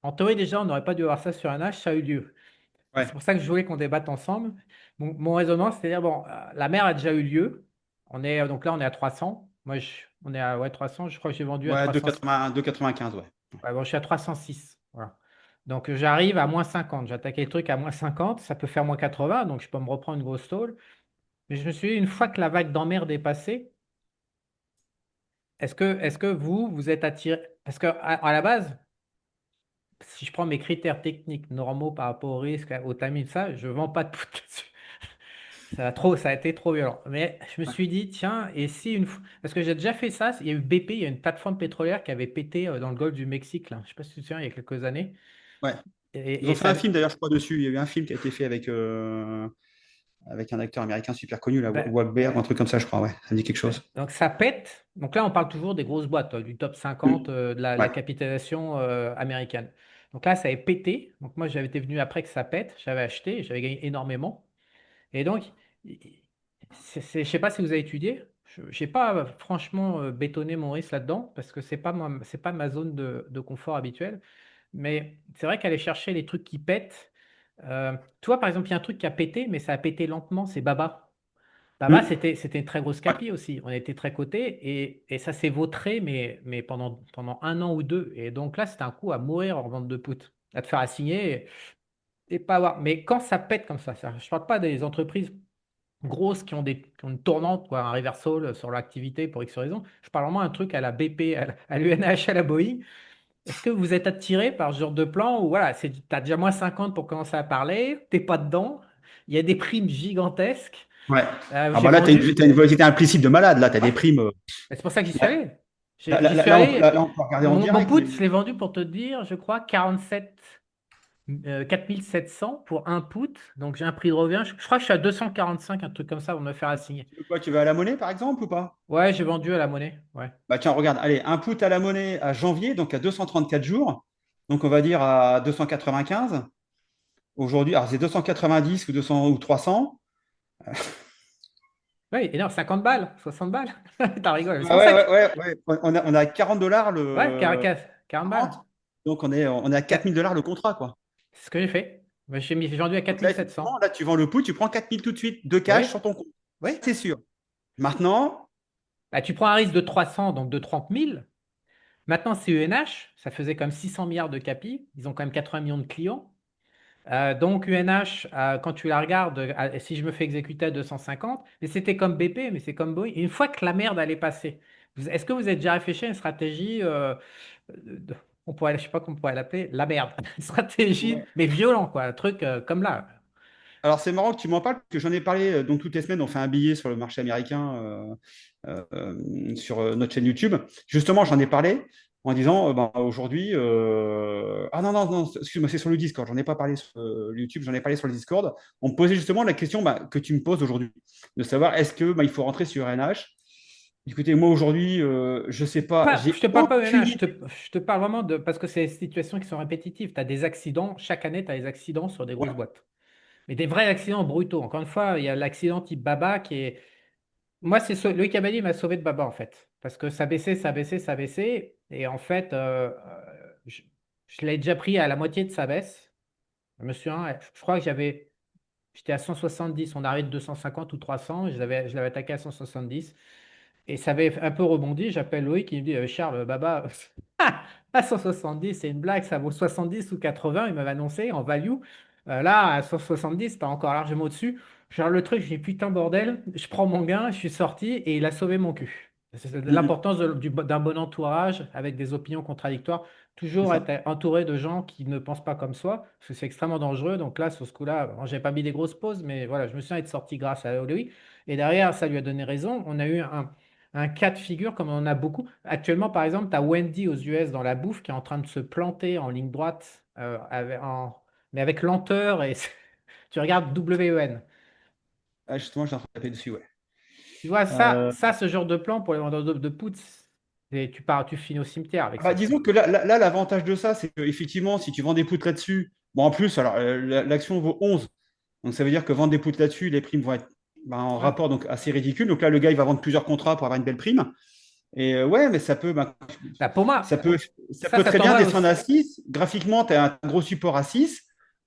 En théorie déjà, on n'aurait pas dû avoir ça sur un H, ça a eu lieu. Et c'est Ouais. pour ça que je voulais qu'on débatte ensemble. Mon raisonnement, c'est-à-dire, bon, la mer a déjà eu lieu. Donc là, on est à 300. Moi, on est à ouais, 300. Je crois que j'ai vendu à Ouais, 300. 2,80, 2,95, ouais. Ouais, bon, je suis à 306. Voilà. Donc j'arrive à moins 50. J'ai attaqué le truc à moins 50. Ça peut faire moins 80. Donc je peux me reprendre une grosse tôle. Mais je me suis dit, une fois que la vague d'emmerde est passée, est-ce que vous êtes attiré? Parce que à la base, si je prends mes critères techniques normaux par rapport au risque, au timing, ça, je ne vends pas de put là-dessus. Ça a été trop violent. Mais je me Ouais. suis dit, tiens, et si une fois. Parce que j'ai déjà fait ça. Il y a eu BP, il y a une plateforme pétrolière qui avait pété dans le golfe du Mexique, là. Je ne sais pas si tu te souviens, il y a quelques années. Ouais. Ils Et ont fait ça, un film d'ailleurs, je crois, dessus. Il y a eu un film qui a été fait avec un acteur américain super connu, là, ben, Wahlberg, un ouais. truc comme ça, je crois. Ouais, ça me dit quelque Ouais. chose. Donc ça pète. Donc là, on parle toujours des grosses boîtes, du top 50 Mm. de la Ouais. capitalisation américaine. Donc là, ça avait pété. Donc moi, j'avais été venu après que ça pète. J'avais acheté, j'avais gagné énormément. Et donc, je ne sais pas si vous avez étudié. Je n'ai pas franchement bétonné mon risque là-dedans parce que c'est pas ma zone de confort habituelle. Mais c'est vrai qu'aller chercher les trucs qui pètent. Tu vois, par exemple, il y a un truc qui a pété, mais ça a pété lentement, c'est Baba. Là-bas, c'était une très grosse capi aussi. On était très cotés et ça s'est vautré, mais pendant un an ou deux. Et donc là, c'était un coup à mourir en vente de put, à te faire assigner et pas avoir. Mais quand ça pète comme ça, je ne parle pas des entreprises grosses qui ont une tournante, quoi, un reversal sur l'activité pour X raison. Je parle vraiment d'un truc à la BP, à l'UNH, à la Boeing. Est-ce que vous êtes attiré par ce genre de plan où voilà, tu as déjà moins 50 pour commencer à parler, t'es pas dedans, il y a des primes gigantesques. Ouais. Ah J'ai bah là, vendu. t'as une volatilité implicite de malade. Là, tu as des primes. C'est pour ça que j'y suis Là, allé. J'y suis là, allé. on peut regarder en Mon direct. put, je l'ai vendu pour te dire, je crois, 47, 4700 pour un put. Donc j'ai un prix de revient. Je crois que je suis à 245, un truc comme ça, pour me faire assigner. Tu veux quoi? Tu veux à la monnaie, par exemple, ou pas? Ouais, j'ai vendu à la monnaie. Ouais. Bah tiens, regarde, allez, un put à la monnaie à janvier, donc à 234 jours. Donc on va dire à 295. Aujourd'hui, alors c'est 290 ou 200 ou 300. Ouais, et non, 50 balles, 60 balles. T'as rigolé. C'est Ah pour ça que. ouais. On a 40 dollars Ouais, le Caracas, 40 balles. 40. Donc on est à Ouais, 4000 dollars le contrat, quoi. c'est ce que j'ai fait. Mais j'ai vendu à Donc là, 4700. effectivement, là, tu vends le put, tu prends 4000 tout de suite de cash Oui, sur ton compte. oui. C'est sûr. Maintenant, Bah, tu prends un risque de 300, donc de 30 000. Maintenant, c'est UNH, ça faisait comme 600 milliards de capi. Ils ont quand même 80 millions de clients. Donc UNH, quand tu la regardes, si je me fais exécuter à 250, mais c'était comme BP, mais c'est comme Boeing. Une fois que la merde allait passer, est-ce que vous avez déjà réfléchi à une stratégie, on pourrait, je sais pas comment on pourrait l'appeler, la merde, une stratégie, ouais. mais violent, quoi, un truc comme là. Alors c'est marrant que tu m'en parles, parce que j'en ai parlé donc toutes les semaines, on fait un billet sur le marché américain sur notre chaîne YouTube. Justement, j'en ai parlé en disant ben, aujourd'hui. Ah non, non, non, excuse-moi, c'est sur le Discord. J'en ai pas parlé sur le YouTube, j'en ai parlé sur le Discord. On me posait justement la question bah, que tu me poses aujourd'hui, de savoir est-ce que bah, il faut rentrer sur NH. Écoutez, moi aujourd'hui, je sais pas, Je j'ai te parle pas aucune UNH, idée. je te parle vraiment de, parce que c'est des situations qui sont répétitives. Tu as des accidents, chaque année, tu as des accidents sur des grosses Ouais. boîtes. Mais des vrais accidents brutaux. Encore une fois, il y a l'accident type Baba qui est. Moi, Loïc Abadi m'a sauvé de Baba, en fait. Parce que ça baissait, ça baissait, ça baissait. Et en fait, je l'ai déjà pris à la moitié de sa baisse. Je me souviens, je crois que j'étais à 170, on arrive de 250 ou 300. Je l'avais attaqué à 170. Et ça avait un peu rebondi. J'appelle Loïc, il me dit Charles, Baba, à 170, c'est une blague, ça vaut 70 ou 80. Il m'avait annoncé en value. Là, à 170, pas encore largement au-dessus. Je regarde le truc, je dis putain, bordel, je prends mon gain, je suis sorti et il a sauvé mon cul. C'est Mhm. l'importance d'un bon entourage avec des opinions contradictoires. C'est Toujours ça. être entouré de gens qui ne pensent pas comme soi, parce que c'est extrêmement dangereux. Donc là, sur ce coup-là, bon, j'ai pas mis des grosses pauses, mais voilà, je me suis être sorti grâce à Loïc. Et derrière, ça lui a donné raison. On a eu un cas de figure comme on en a beaucoup. Actuellement, par exemple, tu as Wendy aux US dans la bouffe qui est en train de se planter en ligne droite, mais avec lenteur et tu regardes WEN. Ah, justement, j'ai en train de taper dessus, ouais. Tu vois, Euh, ce genre de plan pour les vendeurs de poutres, et tu pars, tu finis au cimetière avec Bah, ça. disons que l'avantage de ça, c'est qu'effectivement, si tu vends des poutres là-dessus, bon, en plus, alors l'action vaut 11. Donc ça veut dire que vendre des poutres là-dessus, les primes vont être bah, en Ouais. rapport donc assez ridicule. Donc là, le gars, il va vendre plusieurs contrats pour avoir une belle prime. Et ouais, mais ça peut, bah, Bah, pour moi, ça peut, ça peut ça très bien t'envoie descendre aussi. à 6. Graphiquement, tu as un gros support à 6.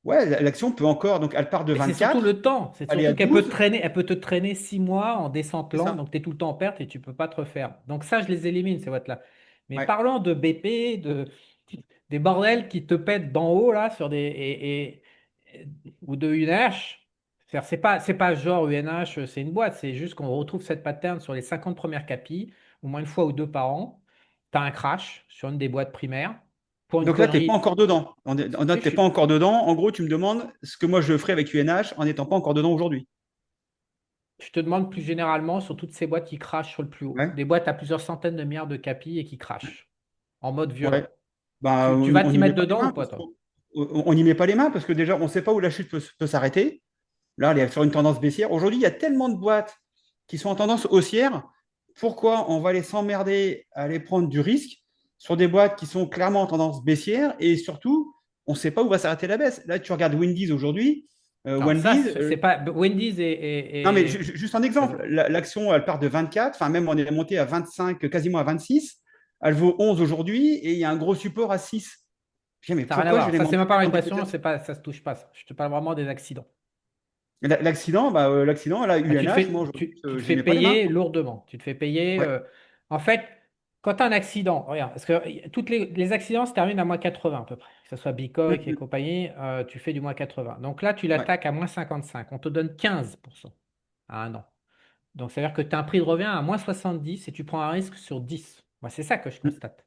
Ouais, l'action peut encore, donc elle part de Mais c'est surtout 24, le temps. C'est aller à surtout qu'elle peut te 12. traîner, elle peut te traîner 6 mois en descente C'est lente, ça. donc tu es tout le temps en perte et tu peux pas te refaire. Donc ça, je les élimine, ces boîtes-là. Mais Ouais. parlons de BP, des bordels qui te pètent d'en haut, là, ou de UNH. C'est pas genre UNH, c'est une boîte. C'est juste qu'on retrouve cette pattern sur les 50 premières capis, au moins une fois ou deux par an. Tu as un crash sur une des boîtes primaires pour une Donc là, tu n'es pas connerie. encore dedans. Tu Si, n'es pas encore dedans. En gros, tu me demandes ce que moi je ferais avec UNH en n'étant pas encore dedans aujourd'hui. je te demande plus généralement sur toutes ces boîtes qui crachent sur le plus haut. Ouais. Des boîtes à plusieurs centaines de milliards de capis et qui crachent en mode Ouais. violent. Ben, Tu vas on t'y n'y met mettre pas les dedans ou mains pas, parce toi? qu'on n'y met pas les mains parce que déjà, on ne sait pas où la chute peut s'arrêter. Là, elle est sur une tendance baissière. Aujourd'hui, il y a tellement de boîtes qui sont en tendance haussière. Pourquoi on va aller s'emmerder à aller prendre du risque sur des boîtes qui sont clairement en tendance baissière et surtout, on ne sait pas où va s'arrêter la baisse. Là, tu regardes Wendy's aujourd'hui. Non, ça, Wendy's, c'est pas. Wendy's non, mais et- juste un exemple. L'action, elle part de 24, enfin même on est monté à 25, quasiment à 26. Elle vaut 11 aujourd'hui et il y a un gros support à 6. Je dis, mais ça n'a rien à pourquoi je vais voir. les Ça, c'est monter même pas dans des petites l'impression, actions? ça se touche pas, ça. Je te parle vraiment des accidents. L'accident, là, Ah, UNH, moi, aujourd'hui, tu te j'ai fais mes problèmes, hein. payer lourdement. Tu te fais payer. Ouais. En fait, quand tu as un accident, regarde, parce que toutes les accidents se terminent à -80 à peu près, que ce soit Bicoque et Mm, compagnie, tu fais du -80. Donc là, tu ouais. l'attaques à -55. On te donne 15% à un an. Donc, ça veut dire que tu as un prix de revient à -70 et tu prends un risque sur 10. Moi, c'est ça que je Mm, constate.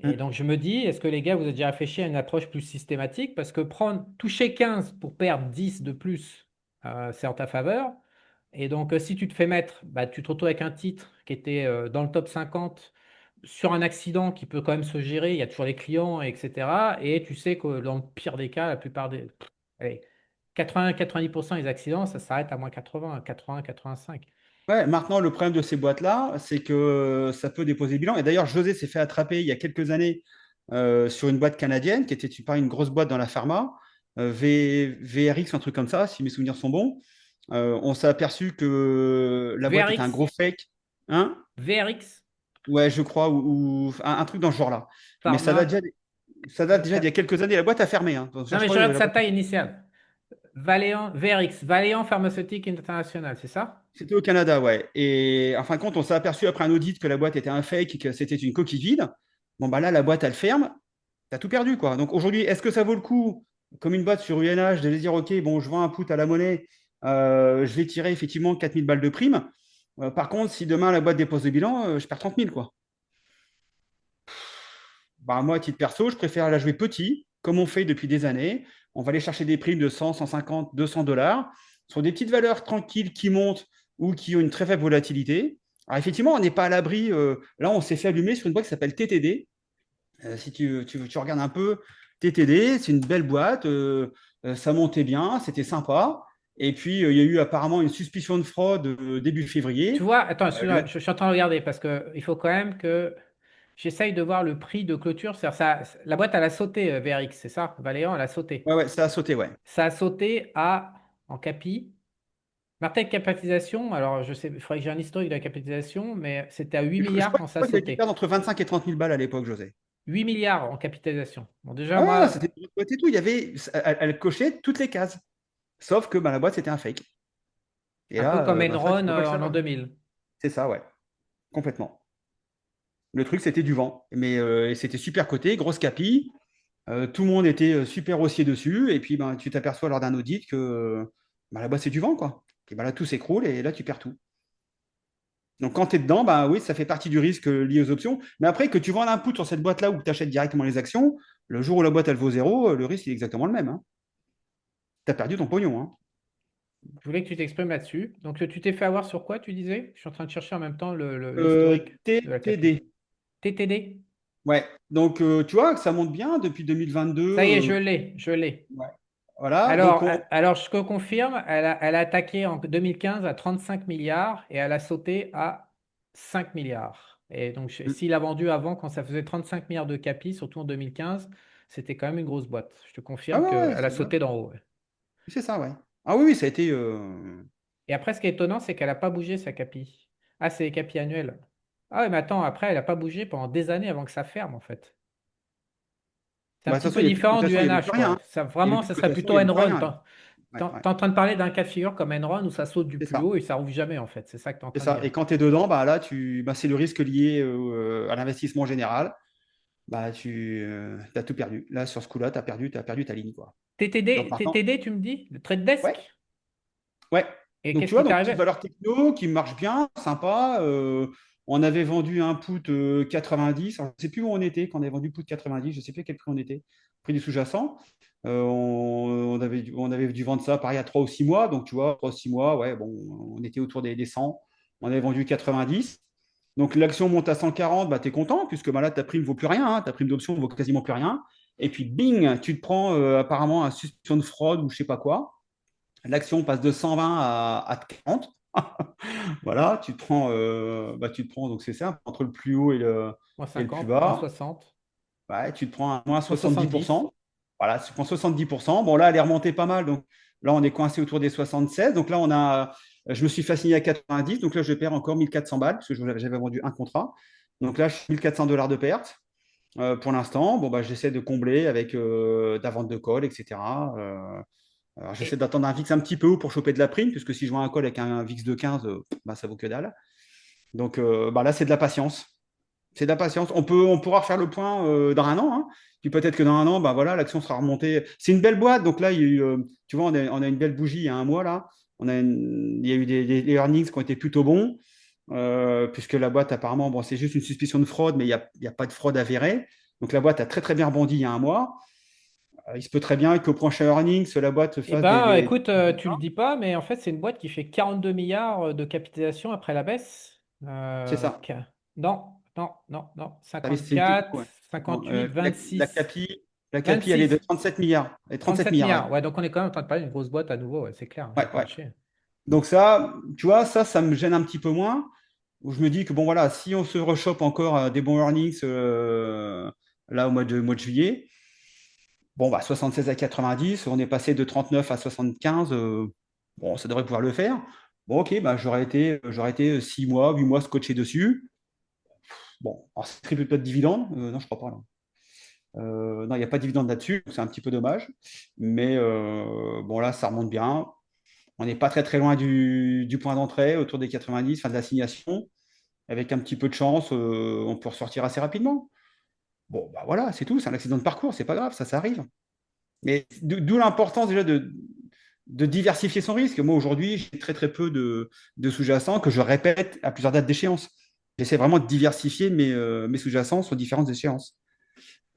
Et mm. donc, je me dis, est-ce que les gars, vous avez déjà réfléchi à une approche plus systématique? Parce que toucher 15 pour perdre 10 de plus, c'est en ta faveur. Et donc, si tu te fais mettre, bah, tu te retrouves avec un titre qui était dans le top 50 sur un accident qui peut quand même se gérer. Il y a toujours les clients, etc. Et tu sais que dans le pire des cas, la plupart des. Allez, 80-90% des accidents, ça s'arrête à -80, 80-85. Ouais, maintenant, le problème de ces boîtes-là, c'est que ça peut déposer bilan. Et d'ailleurs, José s'est fait attraper il y a quelques années sur une boîte canadienne qui était pas une grosse boîte dans la pharma, VRX, un truc comme ça, si mes souvenirs sont bons. On s'est aperçu que la boîte était un VRX, gros fake. Hein? VRX, Ouais, je crois, ou un truc dans ce genre-là. Mais Pharma. ça date déjà d'il y a quelques années. La boîte a fermé, hein. Donc, Non, cherche mais pas je regarde la sa boîte. taille initiale. Valéant, VRX, Valéant Pharmaceutique International, c'est ça? C'était au Canada, ouais. Et en fin de compte, on s'est aperçu après un audit que la boîte était un fake et que c'était une coquille vide. Bon, bah là, la boîte, elle ferme. Tu as tout perdu, quoi. Donc aujourd'hui, est-ce que ça vaut le coup, comme une boîte sur UNH, de dire, OK, bon, je vends un put à la monnaie, je vais tirer effectivement 4000 balles de prime. Par contre, si demain la boîte dépose le bilan, je perds 30 000, quoi. Bah, moi, à titre perso, je préfère la jouer petit, comme on fait depuis des années. On va aller chercher des primes de 100, 150, 200 dollars sur des petites valeurs tranquilles qui montent ou qui ont une très faible volatilité. Alors, effectivement, on n'est pas à l'abri. Là, on s'est fait allumer sur une boîte qui s'appelle TTD. Si tu regardes un peu, TTD, c'est une belle boîte. Ça montait bien, c'était sympa. Et puis, il y a eu apparemment une suspicion de fraude début Tu février. vois, attends, excuse-moi, Là, je suis en train de regarder parce qu'il faut quand même que j'essaye de voir le prix de clôture. La boîte, elle a sauté, VRX, c'est ça? Valéant, elle a sauté. ouais, ouais, ça a sauté, ouais. Ça a sauté en capi. Market capitalisation, alors je sais, il faudrait que j'ai un historique de la capitalisation, mais c'était à 8 Je milliards crois, quand je ça a crois qu'il a dû sauté. perdre entre 25 et 30 000 balles à l'époque, José. 8 milliards en capitalisation. Bon, déjà, Ah ouais, moi, c'était une grosse boîte et tout. Elle cochait toutes les cases. Sauf que bah, la boîte, c'était un fake. Et un peu là, comme bah, ça, tu Enron peux pas le en l'an savoir. 2000. C'est ça, ouais. Complètement. Le truc, c'était du vent. Mais c'était super coté, grosse capi. Tout le monde était super haussier dessus. Et puis, ben, tu t'aperçois lors d'un audit que bah, la boîte, c'est du vent, quoi. Et ben, là, tout s'écroule et là, tu perds tout. Donc, quand tu es dedans, bah, oui, ça fait partie du risque lié aux options. Mais après, que tu vends un put sur cette boîte-là ou que tu achètes directement les actions, le jour où la boîte, elle vaut zéro, le risque, il est exactement le même, hein. Tu as perdu ton pognon, hein. Je voulais que tu t'exprimes là-dessus. Donc, tu t'es fait avoir sur quoi, tu disais? Je suis en train de chercher en même temps l'historique de la capi. TTD. TTD? Ouais. Donc, tu vois que ça monte bien depuis 2022. Ça y est, je l'ai, je l'ai. Ouais. Voilà. Donc, Alors, je te confirme, elle a attaqué en 2015 à 35 milliards et elle a sauté à 5 milliards. Et donc, s'il a vendu avant, quand ça faisait 35 milliards de capi, surtout en 2015, c'était quand même une grosse boîte. Je te ah confirme ouais, ouais, qu'elle a sauté d'en haut. Ouais. c'est ça, ouais. Ah oui, oui, ça a été. Et après, ce qui est étonnant, c'est qu'elle n'a pas bougé sa capi. Ah, c'est les capis annuels. Ah oui, mais attends, après, elle n'a pas bougé pendant des années avant que ça ferme, en fait. C'est un Bah, de petit toute façon, peu il n'y avait plus de différent du cotation, il n'y avait plus NH, rien, quoi. hein. Ça, Il n'y avait vraiment, plus ça de serait cotation, il plutôt n'y avait plus Enron. rien, Tu là. Ouais, ouais, es en train de parler d'un cas de figure comme Enron où ça saute du c'est plus ça. haut et ça rouvre jamais, en fait. C'est ça que tu es en C'est train de ça. dire. Et quand tu es dedans, bah, là, bah, c'est le risque lié à l'investissement général. Bah, tu as tout perdu. Là, sur ce coup-là, tu as perdu ta ligne, quoi. Donc maintenant, TTD, tu me dis? Le trade ouais, desk? ouais. Et Donc, tu qu'est-ce vois, qui t'est donc petite arrivé? valeur techno qui marche bien, sympa. On avait vendu un put 90. Alors, je ne sais plus où on était quand on avait vendu put 90. Je ne sais plus à quel prix on était. Prix du sous-jacent. On avait dû vendre ça pareil à 3 ou 6 mois. Donc, tu vois, 3 ou 6 mois, ouais, bon, on était autour des 100. On avait vendu 90. Donc, l'action monte à 140, bah, tu es content, puisque bah, là, ta prime ne vaut plus rien. Hein. Ta prime d'option ne vaut quasiment plus rien. Et puis, bing, tu te prends apparemment un suspicion de fraude ou je ne sais pas quoi. L'action passe de 120 à 40. Voilà, tu te prends, donc c'est ça, entre le plus haut Moins et le plus 50, moins bas. 60, Ouais, tu te prends un moins moins 70. 70%. Voilà, tu prends 70%. Bon, là, elle est remontée pas mal. Donc là, on est coincé autour des 76. Donc là, je me suis fasciné à 90. Donc là, je perds encore 1400 balles parce que j'avais vendu un contrat. Donc là, je suis 1400 $ de perte pour l'instant. Bon, bah, j'essaie de combler avec de la vente de call, etc. Alors, j'essaie Et, d'attendre un VIX un petit peu haut pour choper de la prime, puisque si je vois un call avec un VIX de 15, bah, ça vaut que dalle. Donc bah, là, c'est de la patience. C'est de la patience. On pourra refaire le point dans un an, hein. Puis peut-être que dans un an, bah, voilà, l'action sera remontée. C'est une belle boîte. Donc là, il y a eu, tu vois, on a une belle bougie il y a un mois là. Il y a eu des earnings qui ont été plutôt bons, puisque la boîte, apparemment, bon, c'est juste une suspicion de fraude, mais il y a pas de fraude avérée. Donc la boîte a très très bien rebondi il y a un mois. Il se peut très bien qu'au prochain earnings, la boîte eh fasse ben, des... écoute, tu le dis pas, mais en fait, c'est une boîte qui fait 42 milliards de capitalisation après la baisse. C'est ça. Non, non, non, non. Ah oui, c'est plus 54, gros, ouais. Non, 58, la 26, CAPI, la CAPI, elle est de 26, 37 milliards. Elle est 37 37 milliards, ouais. milliards. Ouais, donc on est quand même en train de parler d'une grosse boîte à nouveau. Ouais, c'est clair, Ouais, j'ai ouais. crunché. Donc ça, tu vois, ça me gêne un petit peu moins. Où je me dis que bon voilà, si on se rechoppe encore des bons earnings là au mois de juillet, bon bah 76 à 90, on est passé de 39 à 75, bon ça devrait pouvoir le faire. Bon ok, bah j'aurais été 6 mois, 8 mois scotché dessus. Bon, alors c'est triple pas de dividendes, non je crois pas là. Non, il n'y a pas de dividende là-dessus, donc c'est un petit peu dommage. Mais bon là, ça remonte bien. On n'est pas très très loin du point d'entrée, autour des 90, fin de l'assignation. Avec un petit peu de chance, on peut ressortir assez rapidement. Bon, bah voilà, c'est tout, c'est un accident de parcours, c'est pas grave, ça arrive. Mais d'où l'importance déjà de diversifier son risque. Moi, aujourd'hui, j'ai très très peu de sous-jacents que je répète à plusieurs dates d'échéance. J'essaie vraiment de diversifier mes sous-jacents sur différentes échéances.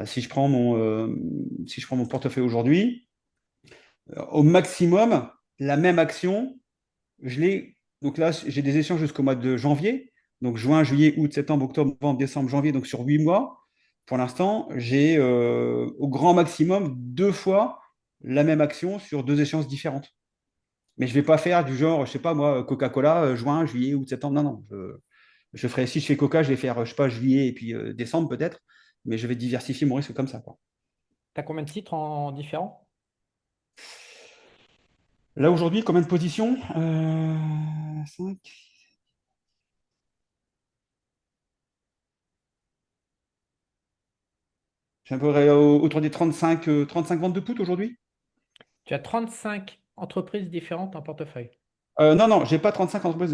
Si je prends mon portefeuille aujourd'hui, au maximum, la même action, je l'ai. Donc là, j'ai des échanges jusqu'au mois de janvier. Donc juin, juillet, août, septembre, octobre, novembre, décembre, janvier, donc sur 8 mois. Pour l'instant, j'ai au grand maximum 2 fois la même action sur 2 échéances différentes. Mais je ne vais pas faire du genre, je sais pas moi, Coca-Cola, juin, juillet, août, septembre. Non, non. Si je fais Coca, je vais faire, je sais pas, juillet et puis décembre peut-être. Mais je vais diversifier mon risque comme ça, quoi. T'as combien de titres en différents? Là aujourd'hui, combien de positions 5. J'ai à peu près autour des 35 ventes de put aujourd'hui. Tu as 35 entreprises différentes en portefeuille. Non, non, j'ai pas 35 entreprises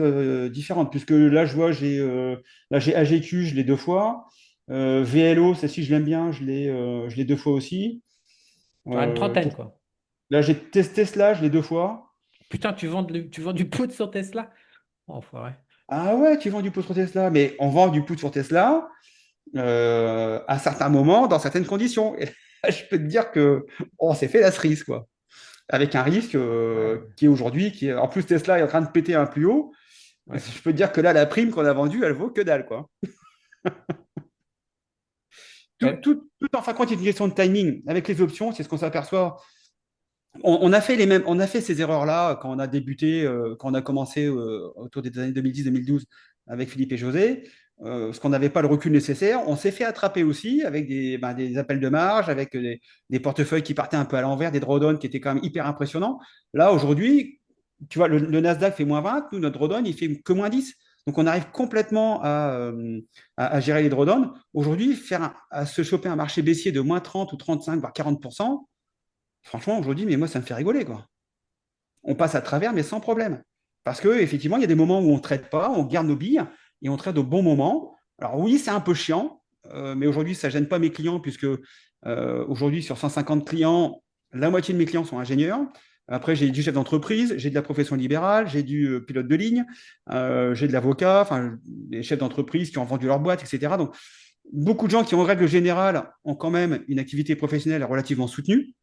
différentes, puisque là, je vois, j'ai AGQ, je l'ai 2 fois. VLO, celle-ci, je l'aime bien, je l'ai 2 fois aussi. Tu as une Euh, trentaine, quoi. Là, j'ai Tesla, je l'ai 2 fois. Putain, tu vends du put sur Tesla? Oh, enfoiré. Ah ouais, tu vends du put sur Tesla, mais on vend du put sur Tesla à certains moments, dans certaines conditions. Et là, je peux te dire que on s'est fait la cerise, quoi. Avec un risque Ouais. qui est aujourd'hui, en plus Tesla est en train de péter un plus haut. Ouais. Je peux te dire que là, la prime qu'on a vendue, elle vaut que dalle, quoi. Tout, Ouais. tout en fin de compte, il y a une question de timing. Avec les options, c'est ce qu'on s'aperçoit. On a fait on a fait ces erreurs-là quand on a débuté, quand on a commencé autour des années 2010-2012 avec Philippe et José, parce qu'on n'avait pas le recul nécessaire. On s'est fait attraper aussi avec des appels de marge, avec des portefeuilles qui partaient un peu à l'envers, des drawdowns qui étaient quand même hyper impressionnants. Là, aujourd'hui, tu vois, le Nasdaq fait -20, nous, notre drawdown, il fait que -10. Donc, on arrive complètement à gérer les drawdowns. Aujourd'hui, à se choper un marché baissier de -30 ou 35, voire 40%, franchement, aujourd'hui, mais moi, ça me fait rigoler, quoi. On passe à travers, mais sans problème. Parce que effectivement, il y a des moments où on ne traite pas, on garde nos billes et on traite au bon moment. Alors oui, c'est un peu chiant, mais aujourd'hui, ça ne gêne pas mes clients, puisque aujourd'hui, sur 150 clients, la moitié de mes clients sont ingénieurs. Après, j'ai du chef d'entreprise, j'ai de la profession libérale, j'ai du pilote de ligne, j'ai de l'avocat, enfin, des chefs d'entreprise qui ont vendu leur boîte, etc. Donc, beaucoup de gens qui, en règle générale, ont quand même une activité professionnelle relativement soutenue.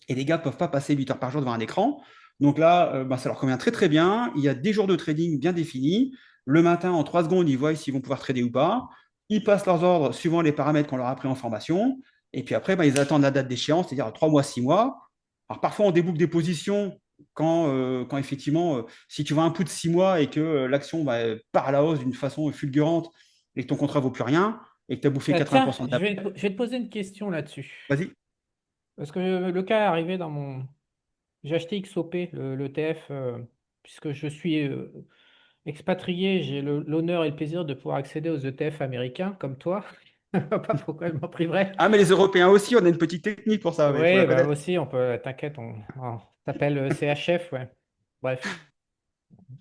Et les gars ne peuvent pas passer 8 heures par jour devant un écran. Donc là, bah, ça leur convient très très bien. Il y a des jours de trading bien définis. Le matin, en 3 secondes, ils voient s'ils vont pouvoir trader ou pas. Ils passent leurs ordres suivant les paramètres qu'on leur a pris en formation. Et puis après, bah, ils attendent la date d'échéance, c'est-à-dire 3 mois, 6 mois. Alors parfois, on déboucle des positions quand effectivement, si tu vois un put de 6 mois et que l'action bah, part à la hausse d'une façon fulgurante et que ton contrat ne vaut plus rien et que tu as bouffé Tiens, 80% de ta... je vais te poser une question là-dessus. Vas-y. Parce que le cas est arrivé dans mon... J'ai acheté XOP, l'ETF, puisque je suis expatrié, j'ai l'honneur et le plaisir de pouvoir accéder aux ETF américains, comme toi. Pas pourquoi je m'en priverais. Ah, mais les Européens aussi, on a une petite technique pour ça, il faut la Oui, bah connaître. aussi, on peut, t'inquiète, on s'appelle CHF, ouais. Bref.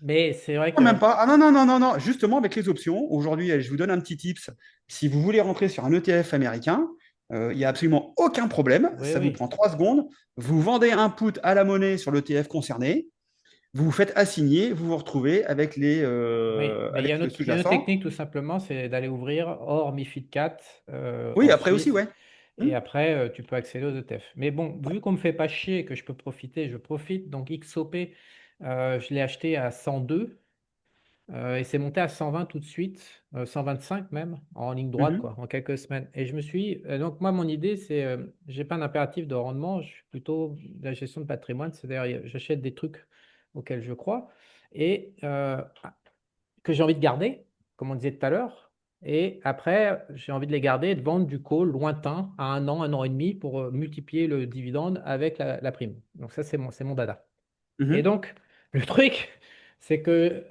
Mais c'est vrai Non, même que, pas. Ah non, non, non, non, non. Justement, avec les options, aujourd'hui, allez, je vous donne un petit tips. Si vous voulez rentrer sur un ETF américain, il n'y a absolument aucun problème. oui, Ça vous oui, prend 3 secondes. Vous vendez un put à la monnaie sur l'ETF concerné. Vous vous faites assigner. Vous vous retrouvez oui. Mais avec le il y a une autre sous-jacent. technique, tout simplement, c'est d'aller ouvrir hors MiFID 4 Oui, après aussi, ensuite. ouais. Hmm. Et après, tu peux accéder aux ETF. Mais bon, vu qu'on me fait pas chier et que je peux profiter, je profite. Donc XOP, je l'ai acheté à 102 et c'est monté à 120 tout de suite, 125 même, en ligne droite, Mhm. quoi, en quelques semaines. Et je me suis. Donc, moi, mon idée, c'est. J'ai pas d'impératif de rendement, je suis plutôt de la gestion de patrimoine. C'est-à-dire, j'achète des trucs auxquels je crois et que j'ai envie de garder, comme on disait tout à l'heure. Et après, j'ai envie de les garder et de vendre du call lointain à un an et demi pour multiplier le dividende avec la prime. Donc, ça, c'est mon dada. Et Mhm. donc, le truc, c'est que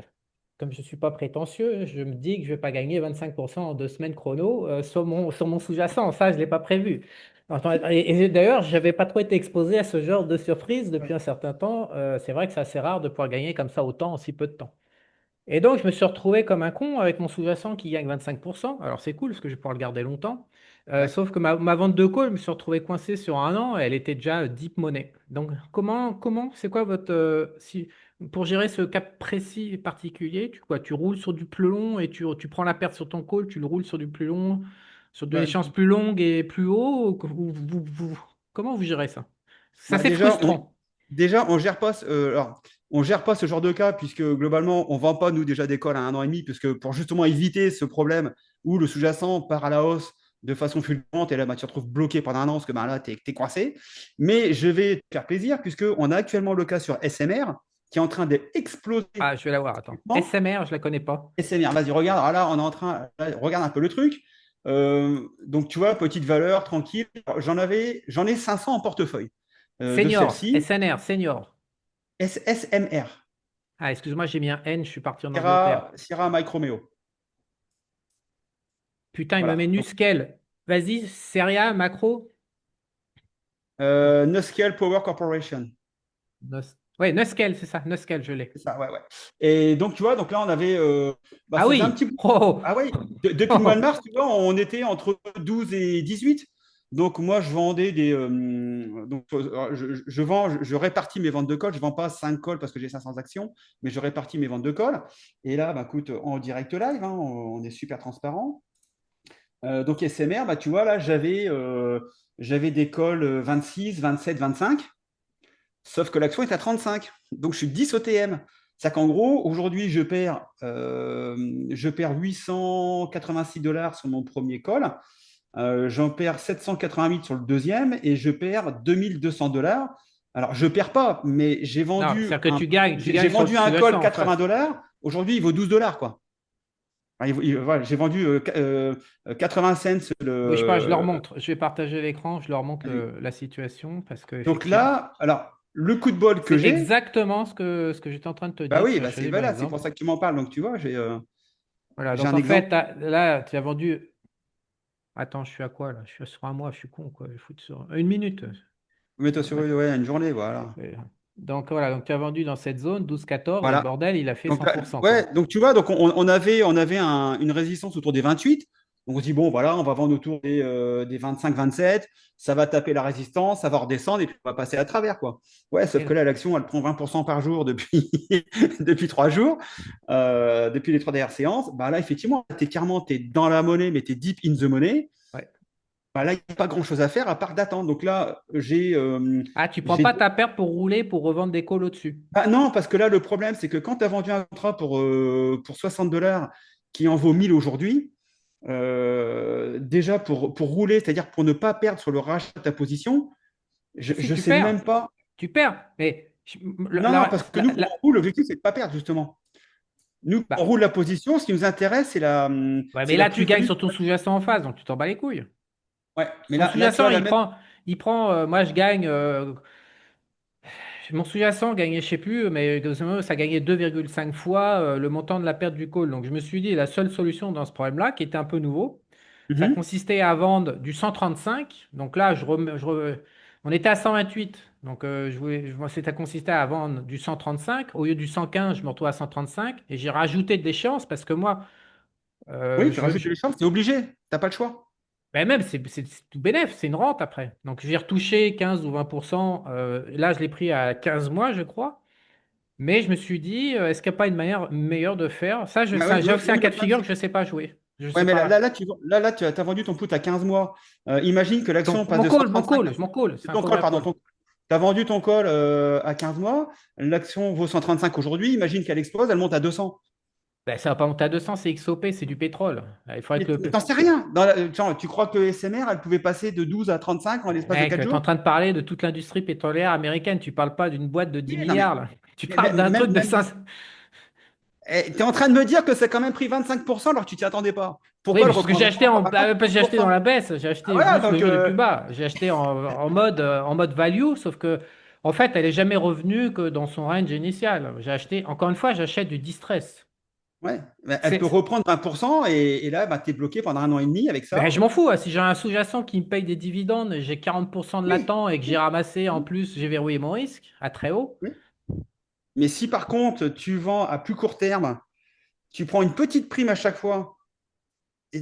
comme je ne suis pas prétentieux, je me dis que je ne vais pas gagner 25% en 2 semaines chrono sur mon sous-jacent. Ça, je ne l'ai pas prévu. Et d'ailleurs, je n'avais pas trop été exposé à ce genre de surprise depuis un certain temps. C'est vrai que c'est assez rare de pouvoir gagner comme ça autant en si peu de temps. Et donc, je me suis retrouvé comme un con avec mon sous-jacent qui gagne 25%. Alors, c'est cool parce que je vais pouvoir le garder longtemps. Ouais. Sauf que ma vente de call, je me suis retrouvé coincé sur un an. Elle était déjà deep money. Donc, c'est quoi votre. Pour gérer ce cas précis et particulier, tu roules sur du plus long et tu prends la perte sur ton call, tu le roules sur du plus long, sur de Bah, l'échéance plus longue et plus haut. Comment vous gérez ça? Ça, bah, c'est frustrant. déjà, on gère pas ce genre de cas puisque globalement, on vend pas nous déjà d'école à 1 an et demi, puisque pour justement éviter ce problème où le sous-jacent part à la hausse de façon fulgurante et là, bah, tu te retrouves bloqué pendant un an parce que bah, là, tu es coincé. Mais je vais te faire plaisir puisqu'on a actuellement le cas sur SMR qui est en train d'exploser. Ah, je vais la voir. Attends. SMR, je la connais pas. SMR, vas-y, regarde. Alors là, on est en train, là, regarde un peu le truc. Donc, tu vois, petite valeur, tranquille. J'en ai 500 en portefeuille de Senior, celle-ci. SNR, senior. SMR, Ah, excuse-moi, j'ai mis un N, je suis parti en Angleterre. Sierra Mike Romeo. Putain, il me met Voilà. Donc, Nuskel. Vas-y, Seria, macro. Nuskel Power Corporation. Ouais, Nuskel, c'est ça, Nuskel, je l'ai. C'est ça, ouais, ouais. Et donc, tu vois, donc là, on avait. Bah, Ah ça faisait un oui! petit bout. Oh! Ah oui, depuis le mois de Oh. mars, tu vois, on était entre 12 et 18. Donc, moi, je vendais des. Donc, je répartis mes ventes de colle. Je ne vends pas 5 calls parce que j'ai 500 actions, mais je répartis mes ventes de colle. Et là, bah, écoute, en direct live, hein, on est super transparent. Donc, SMR, bah, tu vois, là, j'avais des calls 26, 27, 25. Sauf que l'action est à 35. Donc, je suis 10 OTM. C'est qu'en gros, aujourd'hui, je perds 886 dollars sur mon premier call. J'en perds 788 sur le deuxième et je perds 2200 dollars. Alors, je ne perds pas, mais Non, c'est-à-dire que tu j'ai gagnes sur le vendu un call sous-jacent en 80 face. dollars. Aujourd'hui, il vaut 12 dollars, quoi. Voilà, j'ai vendu 80 cents Oui, je sais pas, je leur le. montre. Je vais partager l'écran, je leur montre Vas-y. la situation parce que Donc effectivement, là, alors, le coup de bol que c'est j'ai, exactement ce que j'étais en train de te bah dire. oui, Tu as bah choisi le bon voilà, c'est exemple. pour ça que tu m'en parles. Donc, tu vois, Voilà, j'ai donc un en exemple. fait, là, tu as vendu. Attends, je suis à quoi là? Je suis sur un mois, je suis con, quoi. Je foutre sur 1 minute. Mets-toi sur Ouais. ouais, une journée, voilà. Donc voilà, donc tu as vendu dans cette zone 12-14 et le Voilà. bordel, il a fait Donc, 100%, quoi. ouais, donc tu vois, donc on avait une résistance autour des 28. Donc on se dit, bon, voilà, on va vendre autour des 25-27. Ça va taper la résistance, ça va redescendre et puis on va passer à travers, quoi. Ouais, sauf Et que là, l'action, elle prend 20% par jour depuis, depuis 3 jours, depuis les 3 dernières séances. Bah là, effectivement, tu es dans la monnaie, mais tu es deep in the money. ouais. Bah là, il n'y a pas grand-chose à faire à part d'attendre. Donc là, Ah, tu prends j'ai pas ta perte pour rouler, pour revendre des calls au-dessus. Ah non, parce que là, le problème, c'est que quand tu as vendu un contrat pour 60 dollars qui en vaut 1000 aujourd'hui, déjà pour rouler, c'est-à-dire pour ne pas perdre sur le rachat de ta position, je Si ne tu sais perds, même pas. tu perds. Mais Non, non, parce que nous, quand on roule, l'objectif, c'est de ne pas perdre, justement. Nous, quand on bah, roule la position, ce qui nous intéresse, ouais, c'est mais la là, tu gagnes plus-value. sur ton sous-jacent en face, donc tu t'en bats les couilles. Ouais, mais Ton là, tu sous-jacent, vois, là, même. il prend, moi, je gagne, mon sous-jacent gagnait, je sais plus, mais grosso modo, ça gagnait 2,5 fois le montant de la perte du call. Donc je me suis dit, la seule solution dans ce problème-là, qui était un peu nouveau, Ça Mhm. consistait à vendre du 135. Donc là, on était à 128. Donc ça consistait à vendre du 135. Au lieu du 115, je me retrouve à 135. Et j'ai rajouté de l'échéance parce que moi, Oui, tu je veux. rajoutes les chances, tu es obligé, tu n'as pas le choix. Ben même, c'est tout bénef, c'est une rente après. Donc j'ai retouché 15 ou 20%. Là, je l'ai pris à 15 mois, je crois. Mais je me suis dit, est-ce qu'il n'y a pas une manière meilleure de faire? Bah oui, J'ai aussi un oui, cas le de problème, figure c'est que je ne sais pas jouer. Je ne ouais, sais mais pas. tu as vendu ton put à 15 mois. Imagine que l'action Donc, passe de 135 à mon call, c'est un ton call, premier pardon. call. Tu as vendu ton call à 15 mois. L'action vaut 135 aujourd'hui. Imagine qu'elle explose, elle monte à 200. Ben, ça va pas monter à 200, c'est XOP, c'est du pétrole. Il faudrait que Mais t'en sais rien. Tu crois que SMR, elle pouvait passer de 12 à 35 en l'espace de Mec, 4 tu es en jours? train de parler de toute l'industrie pétrolière américaine. Tu parles pas d'une boîte de 10 Oui, non, mais, milliards, là. Tu parles d'un même, truc de 5. tu es en train de me dire que c'est quand même pris 25% alors que tu t'y attendais pas. Oui, Pourquoi mais elle c'est ce que j'ai reprendrait acheté pas à parce que j'ai acheté dans 25%? la baisse. J'ai Ah, acheté voilà, juste le donc jour le plus bas. J'ai acheté en mode value, sauf que, en fait, elle est jamais revenue que dans son range initial. J'ai acheté, encore une fois, j'achète du distress. ouais. Mais elle peut C'est, reprendre 20% et là, bah, tu es bloqué pendant 1 an et demi avec Ben, ça. je m'en fous, hein. Si j'ai un sous-jacent qui me paye des dividendes, j'ai 40% de Oui, latent et que j'ai oui, ramassé en oui, plus, j'ai verrouillé mon risque à très haut. oui. Mais si par contre, tu vends à plus court terme, tu prends une petite prime à chaque fois. Et,